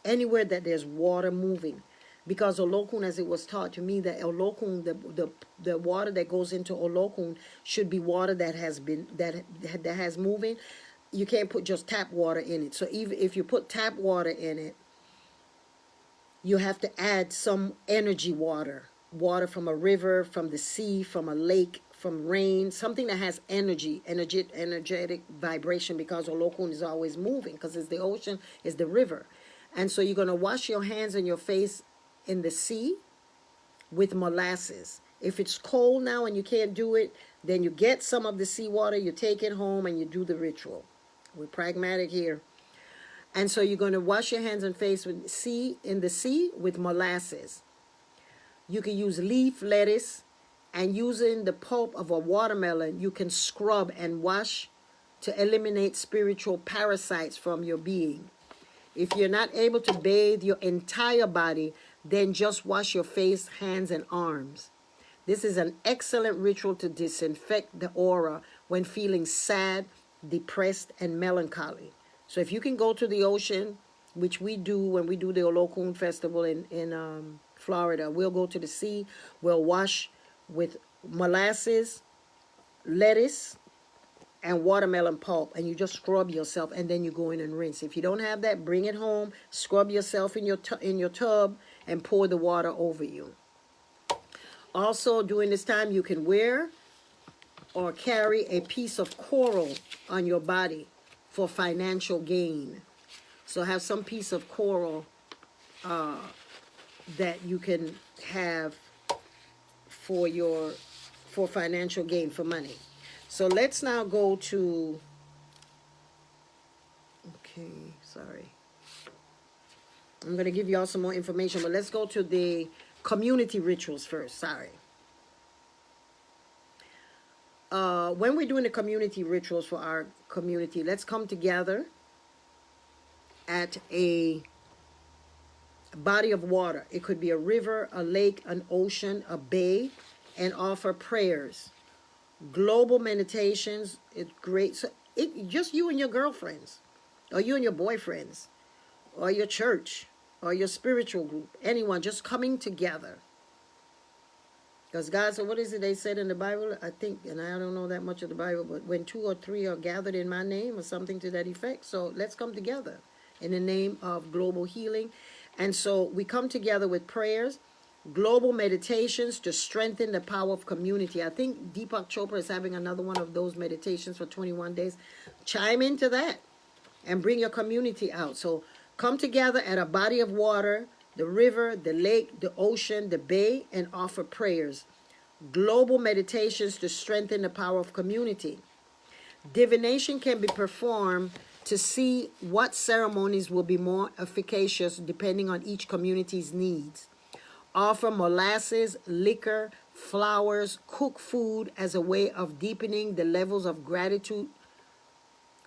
anywhere that there's water moving. Because Olokun, as it was taught to me, that Olokun, the water that goes into Olokun should be water that has been that has moving. You can't put just tap water in it. So even if you put tap water in it, you have to add some energy water from a river, from the sea, from a lake, from rain, something that has energetic vibration, because Olokun is always moving, because it's the ocean, it's the river. And so you're going to wash your hands and your face in the sea with molasses. If it's cold now and you can't do it, then you get some of the seawater, you take it home, and you do the ritual. We're pragmatic here. And so you're going to wash your hands and face in the sea with molasses. You can use leaf lettuce, and using the pulp of a watermelon, you can scrub and wash to eliminate spiritual parasites from your being. If you're not able to bathe your entire body, then just wash your face, hands, and arms. This is an excellent ritual to disinfect the aura when feeling sad, depressed, and melancholy. So if you can go to the ocean, which we do when we do the Olokun festival in Florida, we'll go to the sea, we'll wash with molasses, lettuce, and watermelon pulp, and you just scrub yourself, and then you go in and rinse. If you don't have that, bring it home, scrub yourself in your tub, and pour the water over you. Also, during this time, you can wear or carry a piece of coral on your body for financial gain. So have some piece of coral that you can have for financial gain, for money. So let's now go to, okay, sorry. I'm going to give you all some more information, but let's go to the community rituals first. Sorry. When we're doing the community rituals for our community, let's come together at a body of water. It could be a river, a lake, an ocean, a bay, and offer prayers. Global meditations, it's great. So just you and your girlfriends, or you and your boyfriends, or your church, or your spiritual group, anyone just coming together. Because God said, what is it they said in the Bible? I think, and I don't know that much of the Bible, but when 2 or 3 are gathered in my name, or something to that effect. So let's come together in the name of global healing. And so we come together with prayers, global meditations to strengthen the power of community. I think Deepak Chopra is having another one of those meditations for 21 days. Chime into that and bring your community out. So come together at a body of water, the river, the lake, the ocean, the bay, and offer prayers. Global meditations to strengthen the power of community. Divination can be performed to see what ceremonies will be more efficacious depending on each community's needs. Offer molasses, liquor, flowers, cook food as a way of deepening the levels of gratitude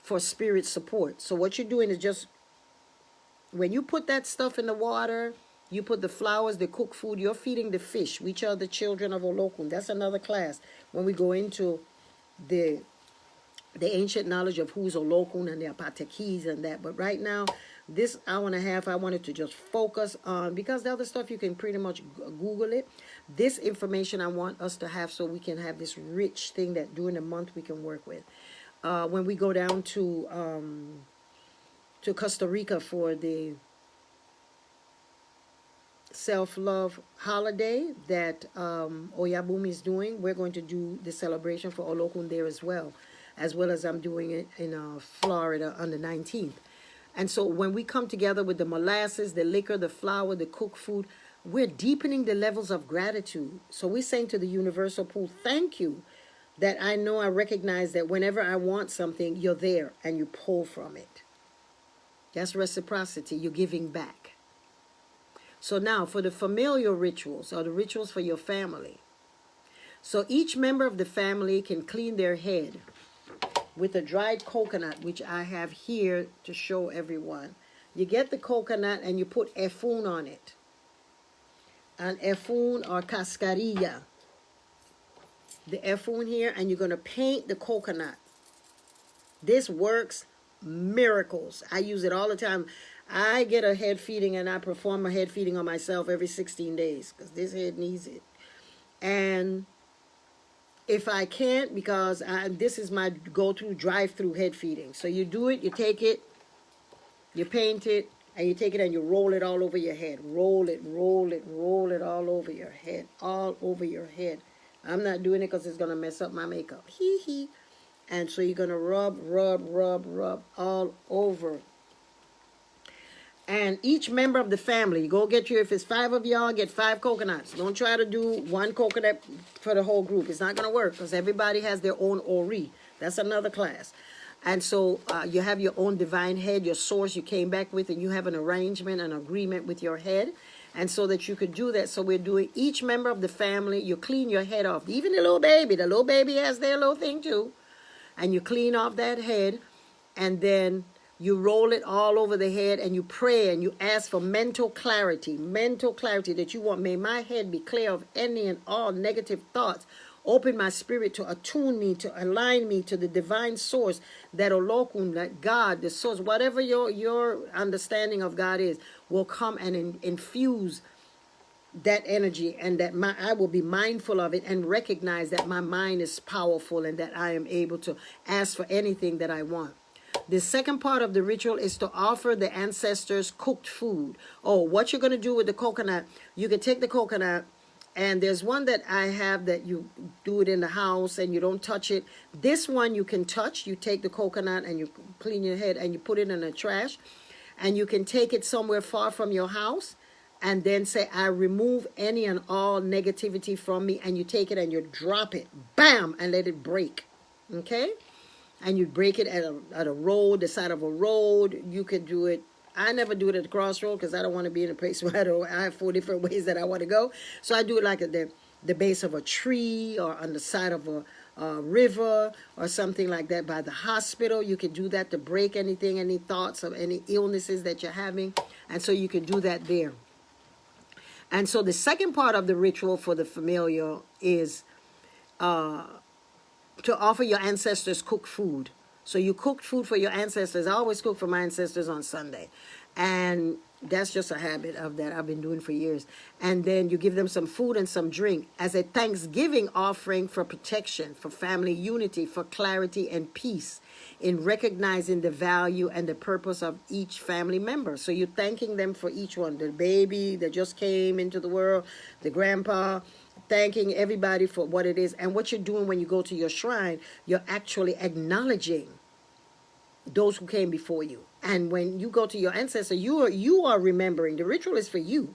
for spirit support. So what you're doing is just, when you put that stuff in the water, you put the flowers, the cooked food, you're feeding the fish, which are the children of Olokun. That's another class when we go into the ancient knowledge of who's Olokun and the Apatekis and that. But right now, this hour and a half, I wanted to just focus on, because the other stuff you can pretty much Google it. This information I want us to have so we can have this rich thing that during the month we can work with. When we go down to Costa Rica for the self-love holiday that Oyabumi is doing. We're going to do the celebration for Olokun there as well as I'm doing it in Florida on the 19th. And so when we come together with the molasses, the liquor, the flour, the cooked food, we're deepening the levels of gratitude. So we're saying to the universal pool, thank you that I know I recognize that whenever I want something, you're there and you pull from it. That's reciprocity. You're giving back. So now for the familial rituals, or the rituals for your family. So each member of the family can clean their head with a dried coconut, which I have here to show everyone. You get the coconut and you put efun on it. An efun or cascarilla. The efun here, and you're going to paint the coconut. This works miracles. I use it all the time. I get a head feeding and I perform a head feeding on myself every 16 days because this head needs it. And if I can't, because this is my go-to drive-through head feeding. So you do it, you take it, you paint it, and you take it and you roll it all over your head. Roll it, roll it, roll it all over your head. All over your head. I'm not doing it because it's going to mess up my makeup. Hee hee. And so you're going to rub, rub, rub, rub all over. And each member of the family, you go get if it's 5 of y'all, get 5 coconuts. Don't try to do 1 coconut for the whole group. It's not going to work because everybody has their own ori. That's another class. And so you have your own divine head, your source you came back with, and you have an arrangement, an agreement with your head. And so that you could do that. So we're doing each member of the family, you clean your head off. Even the little baby has their little thing too. And you clean off that head, and then you roll it all over the head, and you pray, and you ask for mental clarity that you want. May my head be clear of any and all negative thoughts. Open my spirit to attune me, to align me to the divine source, that Olokun, that God, the source, whatever your understanding of God is, will come and infuse that energy, and that I will be mindful of it and recognize that my mind is powerful and that I am able to ask for anything that I want. The second part of the ritual is to offer the ancestors cooked food. Oh, what you're going to do with the coconut, you can take the coconut, and there's one that I have that you do it in the house and you don't touch it. This one you can touch. You take the coconut and you clean your head and you put it in the trash, and you can take it somewhere far from your house and then say, I remove any and all negativity from me, and you take it and you drop it, bam, and let it break, okay? And you break it at a road, the side of a road. You could do it. I never do it at the crossroad because I don't want to be in a place where I have 4 different ways that I want to go. So I do it like at the base of a tree, or on the side of a river or something like that. By the hospital, you can do that to break anything, any thoughts of any illnesses that you're having. And so you can do that there. And so the second part of the ritual for the familial is to offer your ancestors cooked food. So you cooked food for your ancestors. I always cook for my ancestors on Sunday. And that's just a habit of that I've been doing for years. And then you give them some food and some drink as a thanksgiving offering for protection, for family unity, for clarity and peace, in recognizing the value and the purpose of each family member. So you're thanking them for each one. The baby that just came into the world, the grandpa, thanking everybody for what it is. And what you're doing when you go to your shrine, you're actually acknowledging those who came before you. And when you go to your ancestor, you are remembering. The ritual is for you.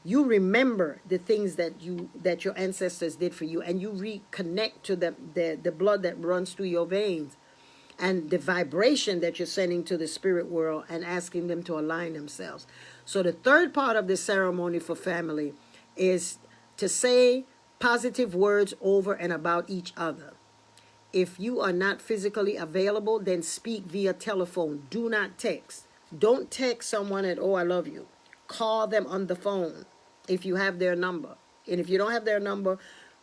You remember the things that your ancestors did for you, and you reconnect to the blood that runs through your veins, and the vibration that you're sending to the spirit world, and asking them to align themselves. So the third part of this ceremony for family is to say positive words over and about each other. If you are not physically available, then speak via telephone. Do not text. Don't text someone at, oh, I love you. Call them on the phone if you have their number. And if you don't have their number,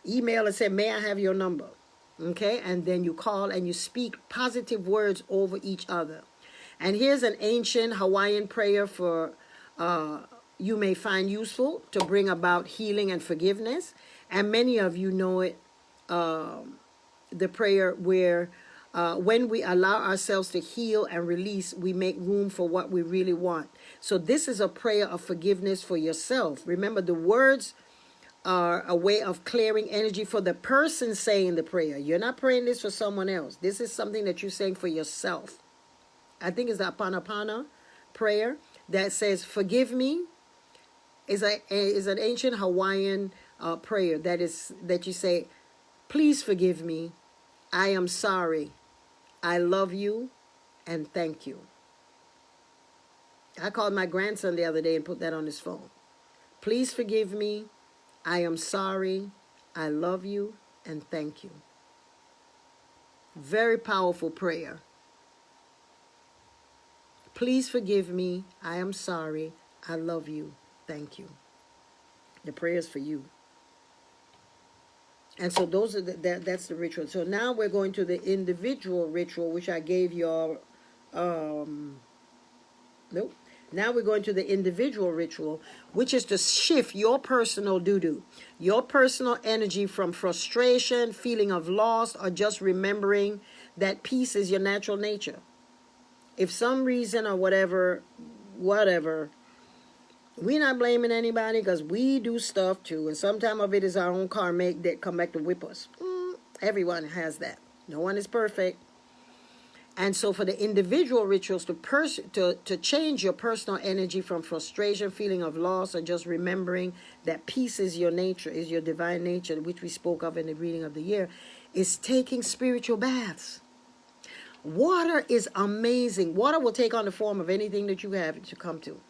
email and say, may I have your number? Okay? And then you call and you speak positive words over each other. And here's an ancient Hawaiian prayer for you may find useful to bring about healing and forgiveness. And many of you know it, the prayer where When we allow ourselves to heal and release, we make room for what we really want. So this is a prayer of forgiveness for yourself. Remember, the words are a way of clearing energy for the person saying the prayer. You're not praying this for someone else. This is something that you're saying for yourself. I think it's the Apanapana prayer that says, forgive me. Is an ancient Hawaiian prayer that you say, please forgive me. I am sorry. I love you and thank you. I called my grandson the other day and put that on his phone. Please forgive me. I am sorry. I love you and thank you. Very powerful prayer. Please forgive me. I am sorry. I love you. Thank you. The prayer is for you. And so those are that's the ritual. So now we're going to the individual ritual, which I gave y'all. Nope. Now we're going to the individual ritual, which is to shift your personal doo-doo, your personal energy from frustration, feeling of loss, or just remembering that peace is your natural nature. If some reason or whatever, we're not blaming anybody because we do stuff too. And sometimes of it is our own karmic that come back to whip us. Everyone has that. No one is perfect. And so for the individual rituals, to change your personal energy from frustration, feeling of loss, or just remembering that peace is your nature, is your divine nature, which we spoke of in the reading of the year, is taking spiritual baths. Water is amazing. Water will take on the form of anything that you have to come to.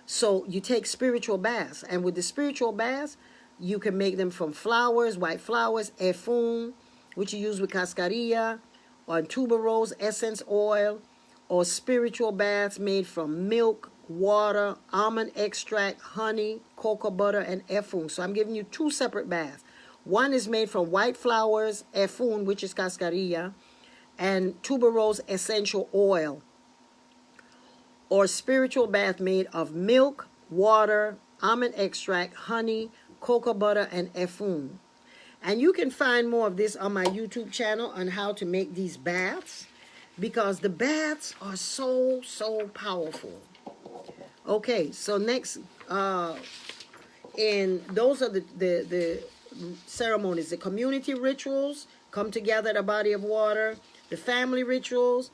So you take spiritual baths. And with the spiritual baths, you can make them from flowers, white flowers, efun, which you use with cascarilla, or tuberose essence oil, or spiritual baths made from milk, water, almond extract, honey, cocoa butter, and efun. So I'm giving you two separate baths. One is made from white flowers, efun, which is cascarilla, and tuberose essential oil, or spiritual bath made of milk, water, almond extract, honey, cocoa butter, and efun. And you can find more of this on my YouTube channel on how to make these baths, because the baths are so powerful. Okay, so next, and those are the ceremonies, the community rituals, come together at a body of water, the family rituals,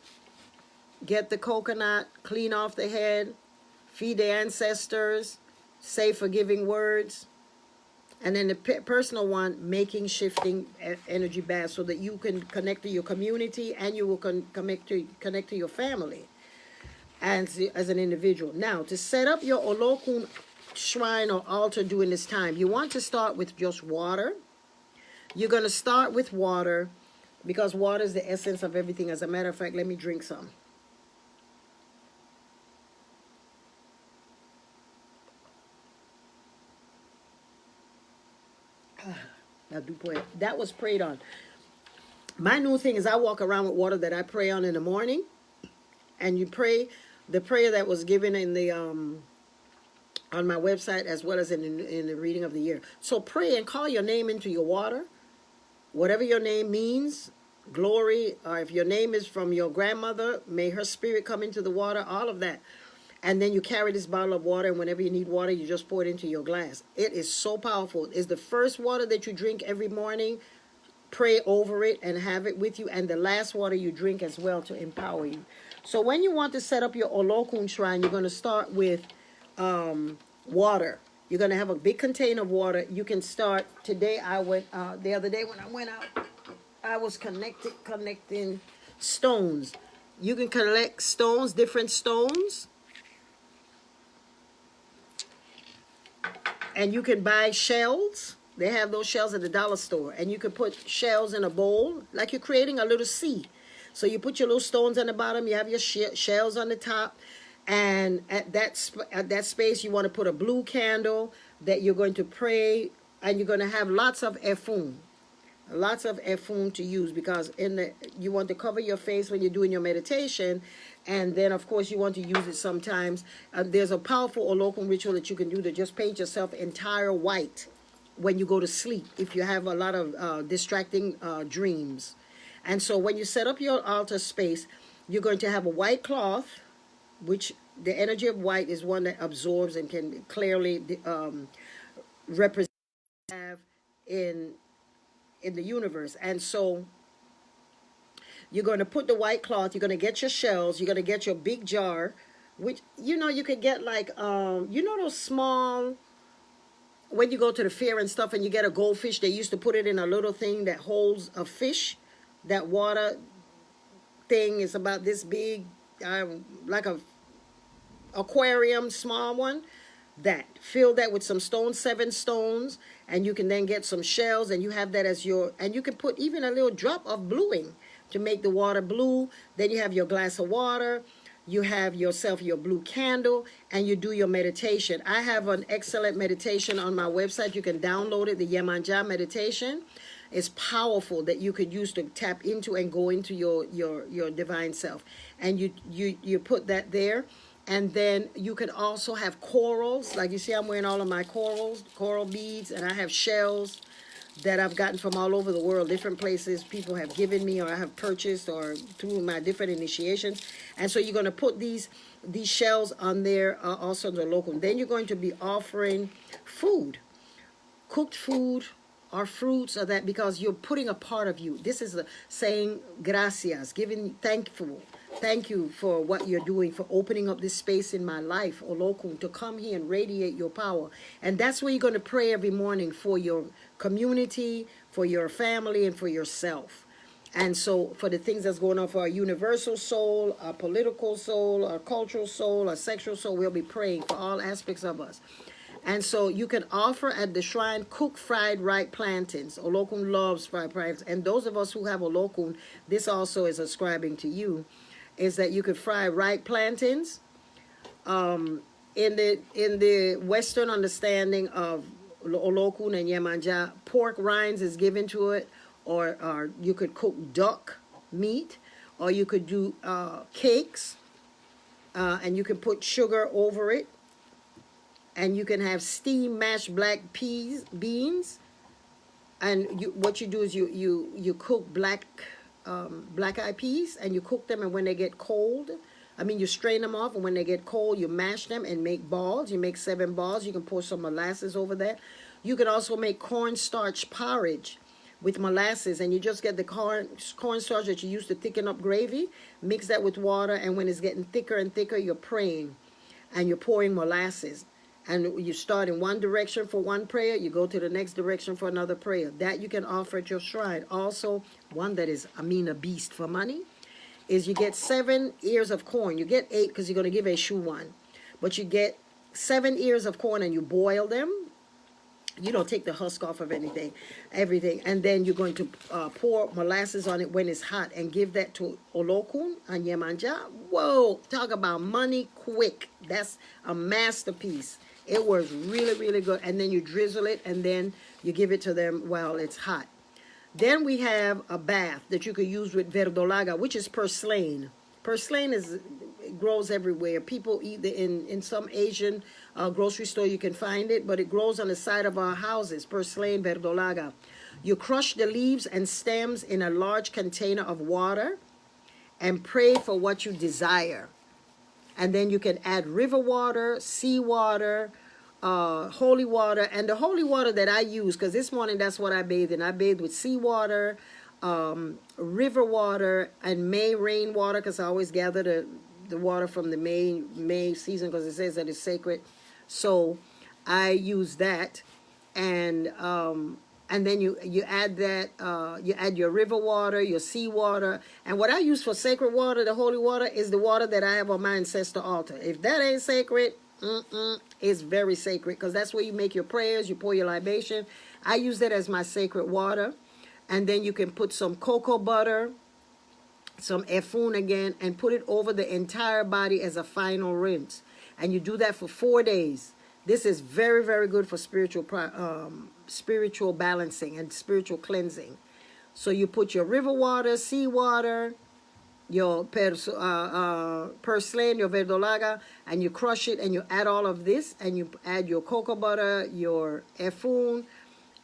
get the coconut, clean off the head, feed the ancestors, say forgiving words. And then the personal one, making shifting energy baths so that you can connect to your community and you will connect to your family as an individual. Now, to set up your Olokun shrine or altar during this time, you want to start with just water. You're going to start with water because water is the essence of everything. As a matter of fact, let me drink some. That was prayed on. My new thing is I walk around with water that I pray on in the morning, and you pray the prayer that was given in the on my website as well as in the reading of the year. So pray and call your name into your water, whatever your name means. Glory, or if your name is from your grandmother, may her spirit come into the water. All of that. And then you carry this bottle of water, and whenever you need water, you just pour it into your glass. It is so powerful. It's the first water that you drink every morning. Pray over it and have it with you. And the last water you drink as well to empower you. So when you want to set up your Olokun shrine, you're going to start with water. You're going to have a big container of water. You can start. Today I went, the other day when I went out, I was connecting stones. You can collect stones, different stones. And you can buy shells. They have those shells at the dollar store. And you can put shells in a bowl, like you're creating a little sea. So you put your little stones on the bottom. You have your shells on the top. And at that space, you want to put a blue candle that you're going to pray. And you're going to have lots of efun. Lots of efun to use, because you want to cover your face when you're doing your meditation. And then, of course, you want to use it sometimes. There's a powerful Olokun ritual that you can do to just paint yourself entire white when you go to sleep, if you have a lot of distracting dreams. And so when you set up your altar space, you're going to have a white cloth, which the energy of white is one that absorbs and can clearly represent in in the universe. And so you're going to put the white cloth, you're going to get your shells, you're going to get your big jar, which, you know, you could get like, you know, those small, when you go to the fair and stuff and you get a goldfish, they used to put it in a little thing that holds a fish. That water thing is about this big, like a aquarium, small one. That, fill that with some stones, 7 stones, and you can then get some shells, and you have that as your, and you can put even a little drop of bluing to make the water blue. Then you have your glass of water, you have yourself your blue candle, and you do your meditation. I have an excellent meditation on my website. You can download it, the Yemanja meditation. It's powerful, that you could use to tap into and go into your divine self. And you put that there. And then you can also have corals. Like you see, I'm wearing all of my coral beads, and I have shells that I've gotten from all over the world, different places people have given me, or I have purchased, or through my different initiations. And so you're going to put these shells on there, also the local. Then you're going to be offering food, cooked food, or fruits, or that, because you're putting a part of you. This is the saying gracias, giving thank you for what you're doing, for opening up this space in my life, Olokun, to come here and radiate your power. And that's where you're going to pray every morning, for your community, for your family, and for yourself. And so for the things that's going on for our universal soul, our political soul, our cultural soul, our sexual soul, we'll be praying for all aspects of us. And so you can offer at the shrine cooked fried ripe plantains. Olokun loves fried plantains. And those of us who have Olokun, this also is ascribing to you, is that you could fry ripe plantains. In the Western understanding of Olokun and Yemanja, pork rinds is given to it, or you could cook duck meat, or you could do cakes, and you can put sugar over it. And you can have steamed mashed black beans, and what you do is you cook black eyed peas, and you cook them, and when they get cold, you strain them off, and when they get cold, you mash them and make balls. You make 7 balls. You can pour some molasses over that. You can also make cornstarch porridge with molasses, and you just get the cornstarch that you use to thicken up gravy, mix that with water, and when it's getting thicker and thicker, you're praying, and you're pouring molasses. And you start in one direction for one prayer, you go to the next direction for another prayer. That you can offer at your shrine. Also, one that is, a beast for money, is you get 7 ears of corn. You get 8 because you're going to give a shoe one. But you get 7 ears of corn, and you boil them. You don't take the husk off of everything. And then you're going to pour molasses on it when it's hot, and give that to Olokun and Yemanja. Whoa, talk about money quick. That's a masterpiece. It was really, really good. And then you drizzle it, and then you give it to them while it's hot. Then we have a bath that you could use with verdolaga, which is purslane. Purslane grows everywhere. People eat it in some Asian grocery store. You can find it, but it grows on the side of our houses. Purslane, verdolaga. You crush the leaves and stems in a large container of water and pray for what you desire. And then you can add river water, sea water, holy water. And the holy water that I use, because this morning that's what I bathed in. I bathed with sea water, river water, and May rain water, because I always gather the water from the May season, because it says that it's sacred. So I use that. And then you add that, you add your river water, your sea water. And what I use for sacred water, the holy water, is the water that I have on my ancestor altar. If that ain't sacred, it's very sacred, because that's where you make your prayers, you pour your libation. I use that as my sacred water. And then you can put some cocoa butter, some efun again, and put it over the entire body as a final rinse. And you do that for 4 days. This is very, very good for spiritual balancing and spiritual cleansing. So you put your river water, sea water, your purslane, your verdolaga, and you crush it, and you add all of this, and you add your cocoa butter, your efun,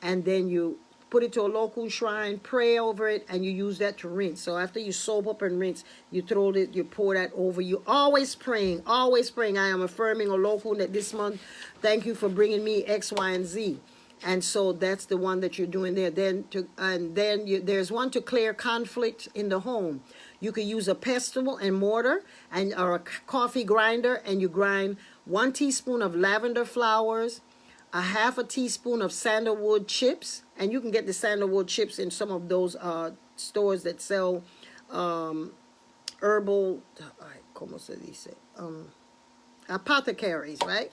and then you put it to a Olokun shrine, pray over it, and you use that to rinse. So after you soap up and rinse, you throw it, you pour that over. You always praying, always praying. I am affirming Olokun that this month, thank you for bringing me X, Y, and Z. And so that's the one that you're doing there. There's one to clear conflict in the home. You could use a pestle and mortar or a coffee grinder, and you grind 1 teaspoon of lavender flowers, a half a teaspoon of sandalwood chips, and you can get the sandalwood chips in some of those stores that sell herbal, como se dice, apothecaries, right?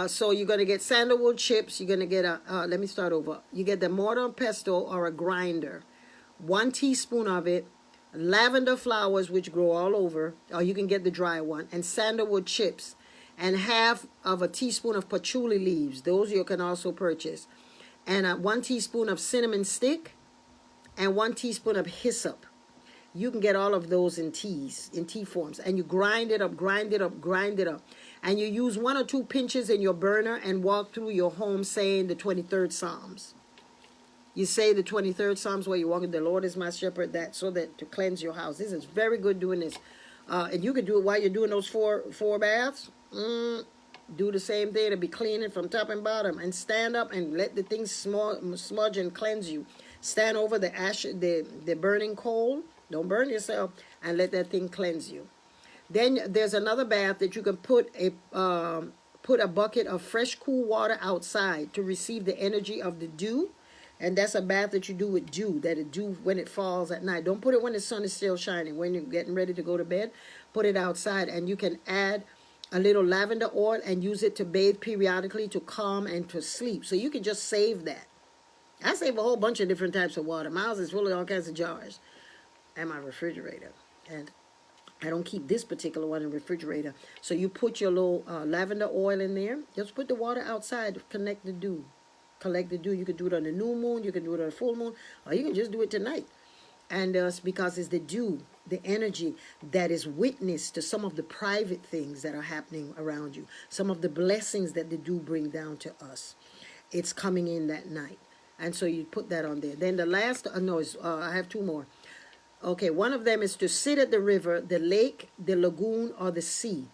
So you're going to get sandalwood chips. You're going to get let me start over. You get the mortar and pestle or a grinder, 1 teaspoon of it, lavender flowers, which grow all over, or you can get the dry one, and sandalwood chips, and half of a teaspoon of patchouli leaves. Those you can also purchase. And 1 teaspoon of cinnamon stick, and 1 teaspoon of hyssop. You can get all of those in teas, in tea forms. And you grind it up, grind it up, grind it up. And you use 1 or 2 pinches in your burner and walk through your home saying the 23rd Psalms. You say the 23rd Psalms where you walk in, the Lord is my shepherd, that so that to cleanse your house. This is very good doing this. And you can do it while you're doing those four baths. Do the same thing to be cleaning from top and bottom. And stand up and let the things smudge and cleanse you. Stand over the ash, the burning coal. Don't burn yourself, and let that thing cleanse you. Then there's another bath that you can put a bucket of fresh cool water outside to receive the energy of the dew. And that's a bath that you do with dew, that it dew when it falls at night. Don't put it when the sun is still shining. When you're getting ready to go to bed, put it outside. And you can add a little lavender oil and use it to bathe periodically to calm and to sleep. So you can just save that. I save a whole bunch of different types of water. My house is full of all kinds of jars. And my refrigerator. And I don't keep this particular one in the refrigerator. So you put your little lavender oil in there. Just put the water outside to connect the dew. Collect the dew. You can do it on the new moon. You can do it on a full moon. Or you can just do it tonight. And because it's the dew, the energy that is witness to some of the private things that are happening around you. Some of the blessings that the dew bring down to us. It's coming in that night. And so you put that on there. Then the last, I have 2 more. Okay, one of them is to sit at the river, the lake, the lagoon, or the sea.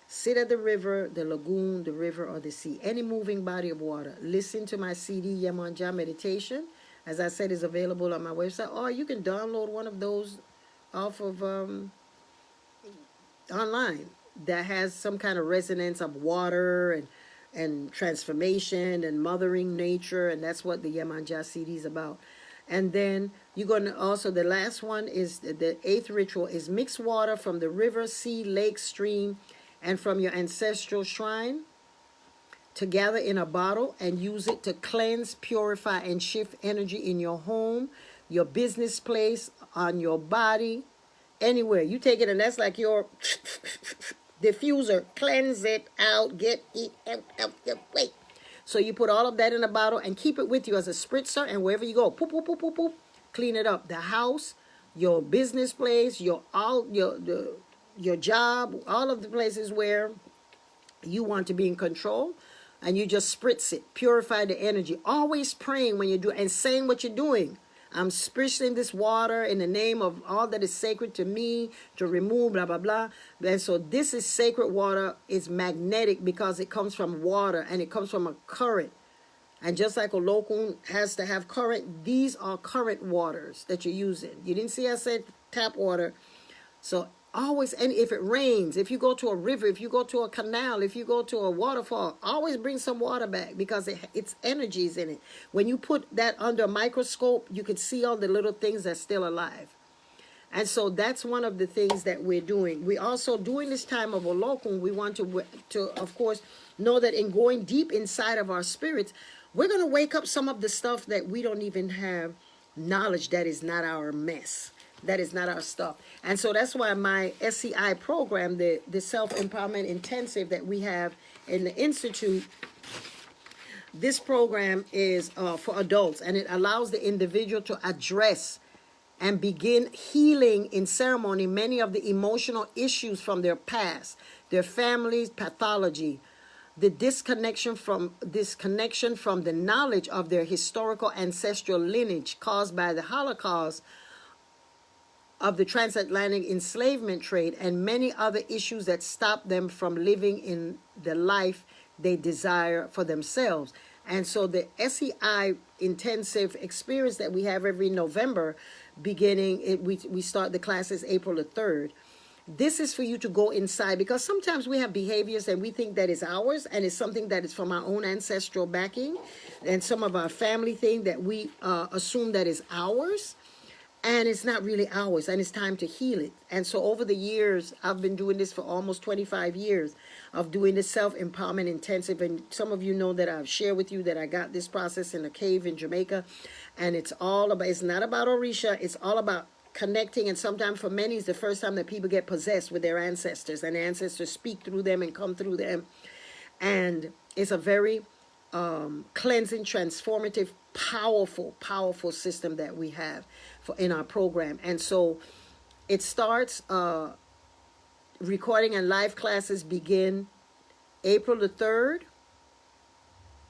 Sit at the river, the lagoon, the river, or the sea. Any moving body of water. Listen to my CD, Yemanja Meditation. As I said, is available on my website. Or you can download one of those off of online that has some kind of resonance of water and transformation and mothering nature. And that's what the Yemanja CD is about. And then you're going to also, the last one is the 8th ritual is mix water from the river, sea, lake, stream, and from your ancestral shrine together in a bottle and use it to cleanse, purify, and shift energy in your home, your business place, on your body, anywhere. You take it and that's like your diffuser. Cleanse it out, get it out of the way. So you put all of that in a bottle and keep it with you as a spritzer, and wherever you go, poop, poop, poop, poop, poop, clean it up. The house, your business place, your job, all of the places where you want to be in control, and you just spritz it. Purify the energy. Always praying when you do, and saying what you're doing. I'm spritzing this water in the name of all that is sacred to me, to remove blah, blah, blah. And so this is sacred water. It's magnetic because it comes from water and it comes from a current. And just like Olokun has to have current, these are current waters that you're using. You didn't see I said tap water. So always, and if it rains, if you go to a river, if you go to a canal, if you go to a waterfall, always bring some water back because it's energies in it. When you put that under a microscope, you can see all the little things that's still alive. And so that's one of the things that we're doing. We also, during this time of Olokun, we want to of course, know that in going deep inside of our spirits, we're going to wake up some of the stuff that we don't even have knowledge that is not our mess. That is not our stuff. And so that's why my SCI program, the Self-Empowerment Intensive that we have in the Institute, this program is for adults, and it allows the individual to address and begin healing in ceremony many of the emotional issues from their past, their family's pathology, the disconnection from the knowledge of their historical ancestral lineage caused by the Holocaust of the transatlantic enslavement trade and many other issues that stop them from living in the life they desire for themselves. And so the SEI intensive experience that we have every November, we start the classes April the 3rd. This is for you to go inside, because sometimes we have behaviors and we think that is ours, and it's something that is from our own ancestral backing and some of our family thing that we assume that is ours, and it's not really ours, and it's time to heal it. And so over the years, I've been doing this for almost 25 years of doing this self-empowerment intensive, and some of you know that I've shared with you that I got this process in a cave in Jamaica, and it's not about Orisha, it's all about connecting. And sometimes for many it's the first time that people get possessed with their ancestors, and the ancestors speak through them and come through them, and it's a very cleansing, transformative, powerful system that we have in our program. And so it starts, recording and live classes begin April the 3rd.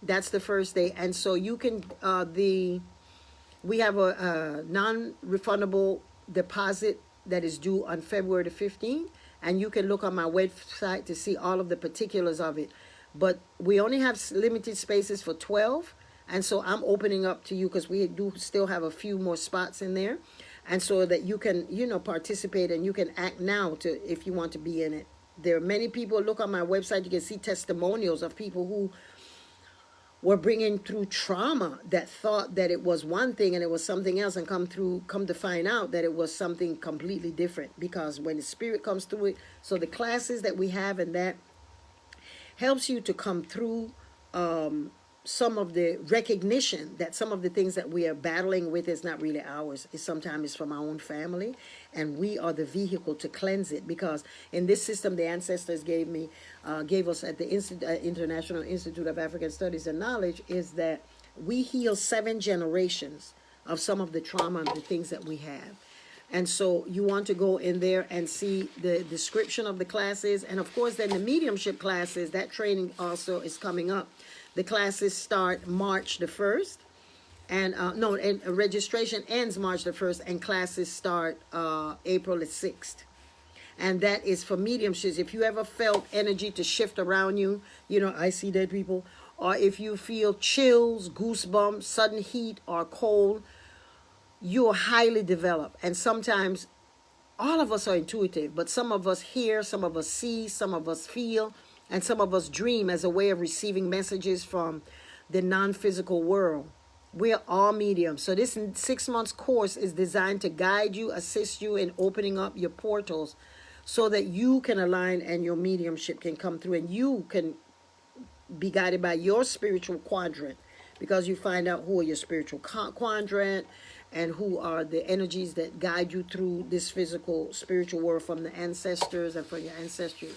That's the first day. And so you can we have a non-refundable deposit that is due on February the 15th, and you can look on my website to see all of the particulars of it. But we only have limited spaces for 12, and so I'm opening up to you because we do still have a few more spots in there, and so that you can, participate, and you can act now if you want to be in it. There are many people. Look on my website, you can see testimonials of people who were bringing through trauma that thought that it was one thing and it was something else, and come to find out that it was something completely different, because when the spirit comes through it. So the classes that we have, and that helps you to come through some of the recognition that some of the things that we are battling with is not really ours. Sometimes it's from our own family, and we are the vehicle to cleanse it. Because in this system the ancestors gave us at the International Institute of African Studies and Knowledge, is that we heal 7 generations of some of the trauma and the things that we have. And so you want to go in there and see the description of the classes. And of course, then the mediumship classes, that training also is coming up. The classes start March the 1st. And registration ends March the 1st, and classes start April the 6th. And that is for mediumships. If you ever felt energy to shift around you, I see dead people, or if you feel chills, goosebumps, sudden heat or cold, you are highly developed. And sometimes all of us are intuitive, but some of us hear, some of us see, some of us feel, and some of us dream as a way of receiving messages from the non-physical world. We're all mediums. So this 6 months course is designed to guide you, assist you in opening up your portals so that you can align and your mediumship can come through, and you can be guided by your spiritual quadrant, because you find out who are your spiritual quadrant and who are the energies that guide you through this physical spiritual world from the ancestors and from your ancestry.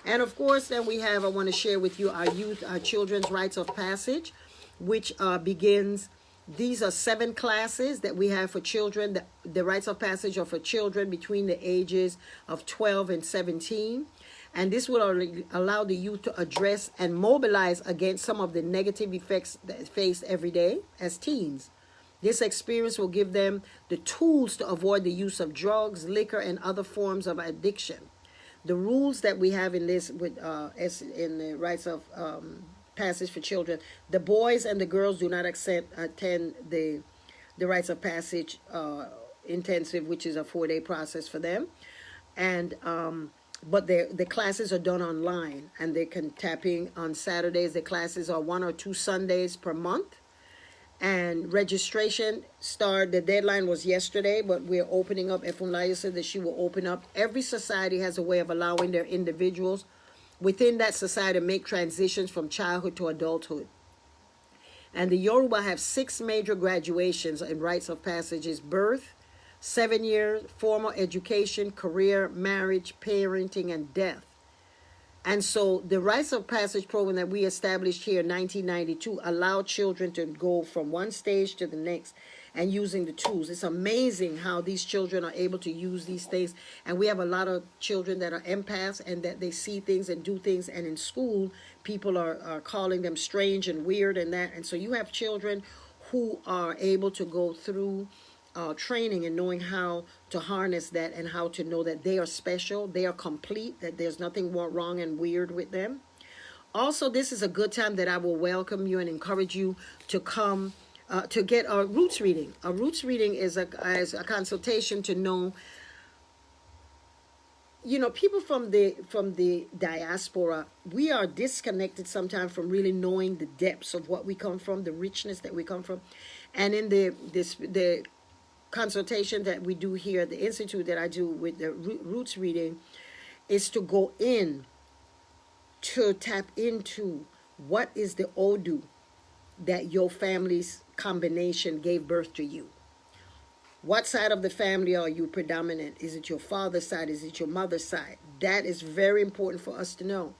And of course, then I want to share with you our children's rites of passage, which begins. These are 7 classes that we have for children. The rites of passage are for children between the ages of 12 and 17. And this will allow the youth to address and mobilize against some of the negative effects that face every day as teens. This experience will give them the tools to avoid the use of drugs, liquor, and other forms of addiction. The rules that we have in this, in the rites of passage for children, the boys and the girls do not attend the rites of passage intensive, which is a 4-day process for them, and but the classes are done online, and they can tap in on Saturdays. The classes are 1 or 2 Sundays per month. And registration the deadline was yesterday, but we're opening up. Efunlaya said that she will open up. Every society has a way of allowing their individuals within that society to make transitions from childhood to adulthood. And the Yoruba have 6 major graduations in rites of passages: birth, 7 years, formal education, career, marriage, parenting, and death. And so the Rites of Passage program that we established here in 1992 allowed children to go from one stage to the next and using the tools. It's amazing how these children are able to use these things. And we have a lot of children that are empaths and that they see things and do things. And in school, people are calling them strange and weird and that. And so you have children who are able to go through training and knowing how to harness that and how to know that they are special, they are complete, that there's nothing wrong and weird with them. Also, this is a good time that I will welcome you and encourage you to come to get a roots reading. A roots reading is a consultation to know, people from the diaspora, we are disconnected sometimes from really knowing the depths of what we come from, the richness that we come from. And in the consultation that we do here at the Institute that I do with the roots reading is to go in to tap into what is the Odu that your family's combination gave birth to you. What side of the family are you predominant? Is it your father's side? Is it your mother's side? That is very important for us to know.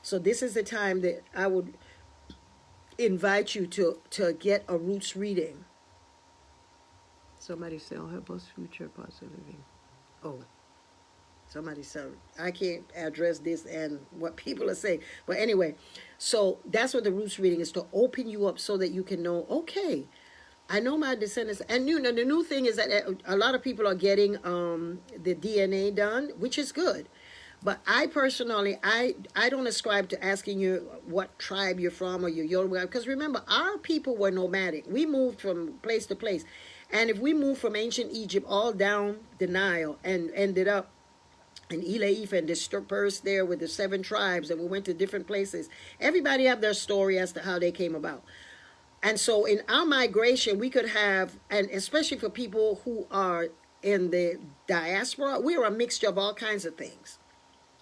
So this is the time that I would invite you to get a roots reading. Somebody said, "Oh, help us future positive living." Oh, somebody said, I can't address this and what people are saying. But anyway, so that's what the roots reading is, to open you up so that you can know, okay, I know my descendants. And the new thing is that a lot of people are getting the DNA done, which is good. But I personally, I don't ascribe to asking you what tribe you're from or your Yoruba, because remember, our people were nomadic. We moved from place to place. And if we moved from ancient Egypt all down the Nile and ended up in Ile-Ife and dispersed there with the 7 tribes, and we went to different places, everybody have their story as to how they came about. And so in our migration, we could have, and especially for people who are in the diaspora, we're a mixture of all kinds of things.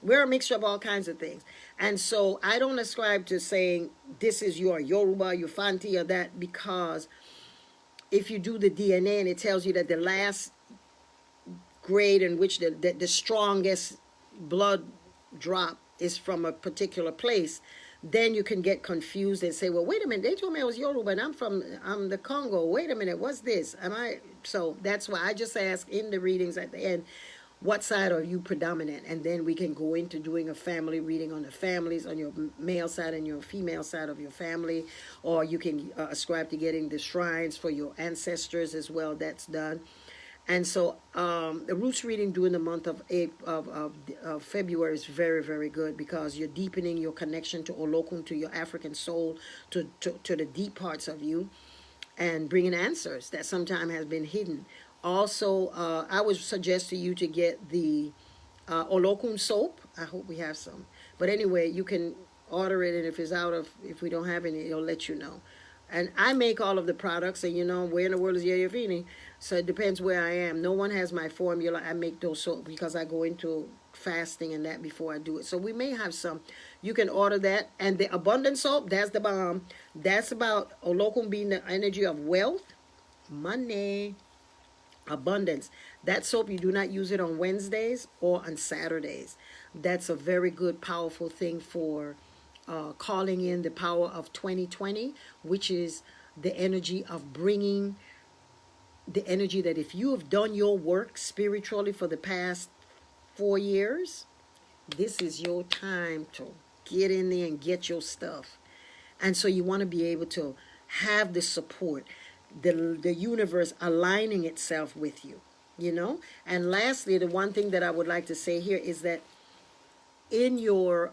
We're a mixture of all kinds of things. And so I don't ascribe to saying this is your Yoruba, your Fanti, or that, because if you do the DNA and it tells you that the last grade in which the strongest blood drop is from a particular place, then you can get confused and say, well, wait a minute, they told me I was Yoruba and I'm the Congo. Wait a minute, what's this? So that's why I just ask in the readings at the end, what side are you predominant? And then we can go into doing a family reading on the families, on your male side and your female side of your family. Or you can ascribe to getting the shrines for your ancestors as well. That's done. And so the roots reading during the month of February is very, very good, because you're deepening your connection to Olokun, to your African soul, to the deep parts of you, and bringing answers that sometimes has been hidden. Also, I would suggest to you to get the Olokun soap. I hope we have some. But anyway, you can order it, and if we don't have any, it'll let you know. And I make all of the products, and where in the world is Yeyefini? So it depends where I am. No one has my formula. I make those soap because I go into fasting and that before I do it. So we may have some. You can order that. And the abundant soap, that's the bomb. That's about Olokun being the energy of wealth, money, abundance. That soap, you do not use it on Wednesdays or on Saturdays. That's a very good, powerful thing for calling in the power of 2020, which is the energy of bringing the energy that if you have done your work spiritually for the past 4 years, this is your time to get in there and get your stuff. And so you want to be able to have the support, the universe aligning itself with you, And lastly, the one thing that I would like to say here is that in your,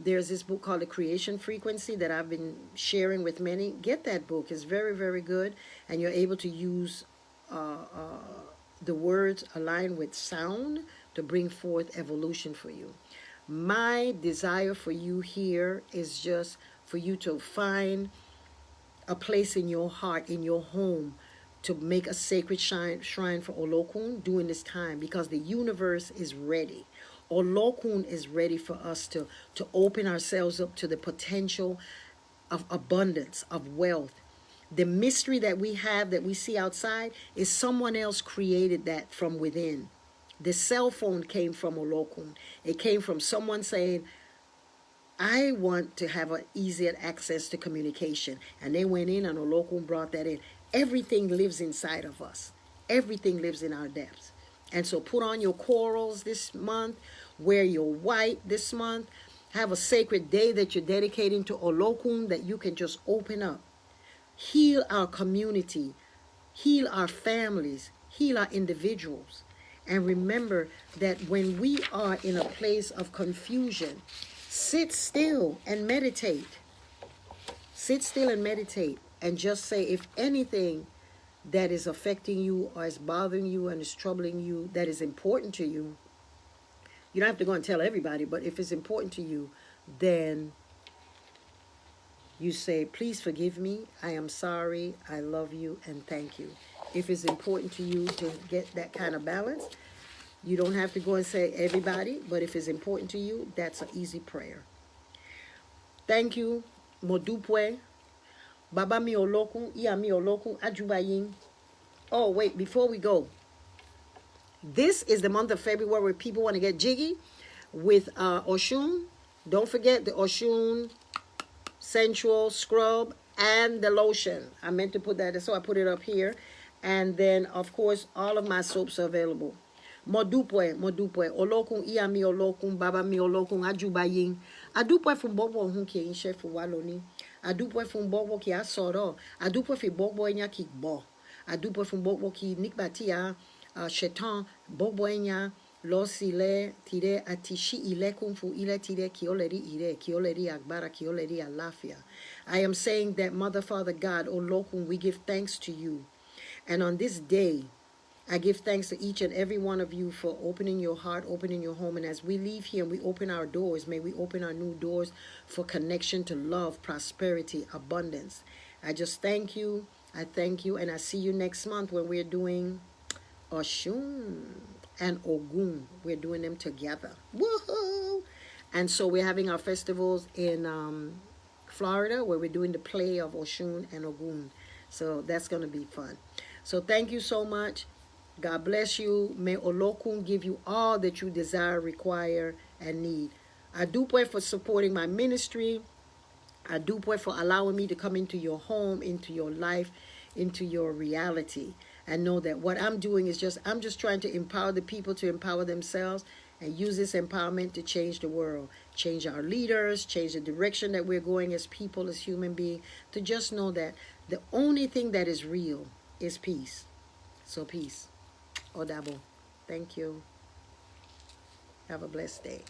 there's this book called The Creation Frequency that I've been sharing with many. Get that book. It's very, very good. And you're able to use the words aligned with sound to bring forth evolution for you. My desire for you here is just for you to find a place in your heart, in your home, to make a sacred shrine for Olokun during this time, because the universe is ready. Olokun is ready for us to open ourselves up to the potential of abundance, of wealth. The mystery that we have, that we see outside, is someone else created that from within. The cell phone came from Olokun. It came from someone saying, I want to have an easier access to communication. And they went in and Olokun brought that in. Everything lives inside of us. Everything lives in our depths. And so put on your corals this month. Wear your white this month. Have a sacred day that you're dedicating to Olokun that you can just open up. Heal our community. Heal our families. Heal our individuals. And remember that when we are in a place of confusion, sit still and meditate. Sit still and meditate and just say, if anything that is affecting you or is bothering you and is troubling you, that is important to you, you don't have to go and tell everybody, but if it's important to you, then you say, please forgive me, I am sorry, I love you, and thank you. If it's important to you to get that kind of balance, you don't have to go and say everybody, but if it's important to you, that's an easy prayer. Thank you, Modupwe. Baba mi Olokun, Iya mi Olokun, Ajubayin. Oh, wait, before we go, this is the month of February where people want to get jiggy with Oshun. Don't forget the Oshun Sensual Scrub and the lotion. I meant to put that, so I put it up here. And then, of course, all of my soaps are available. Modupwe, Olokun, Iya mi Olokun, Baba mi Olokun, Ajubayin. Adupwe fun bobo hun ki en chef waloni. Adupwe fun bobo ki asoro. Adupwe fi bobo enya ki bo. Adupwe fun bobo ki nikbatia shetan bobo enya lo sile tire atishi ile kumfu ile tire ki oleri agbara ki oleri alafia. I am saying that Mother, Father, God, Olokun, we give thanks to you. And on this day, I give thanks to each and every one of you for opening your heart, opening your home. And as we leave here and we open our doors, may we open our new doors for connection to love, prosperity, abundance. I just thank you. I thank you. And I see you next month when we're doing Oshun and Ogun. We're doing them together. Woohoo! And so we're having our festivals in Florida where we're doing the play of Oshun and Ogun. So that's going to be fun. So thank you so much. God bless you. May Olokun give you all that you desire, require, and need. I do pray for supporting my ministry. I do pray for allowing me to come into your home, into your life, into your reality. And know that what I'm doing is I'm just trying to empower the people to empower themselves and use this empowerment to change the world. Change our leaders, change the direction that we're going as people, as human beings. To just know that the only thing that is real is peace. So peace. Odabo. Thank you. Have a blessed day.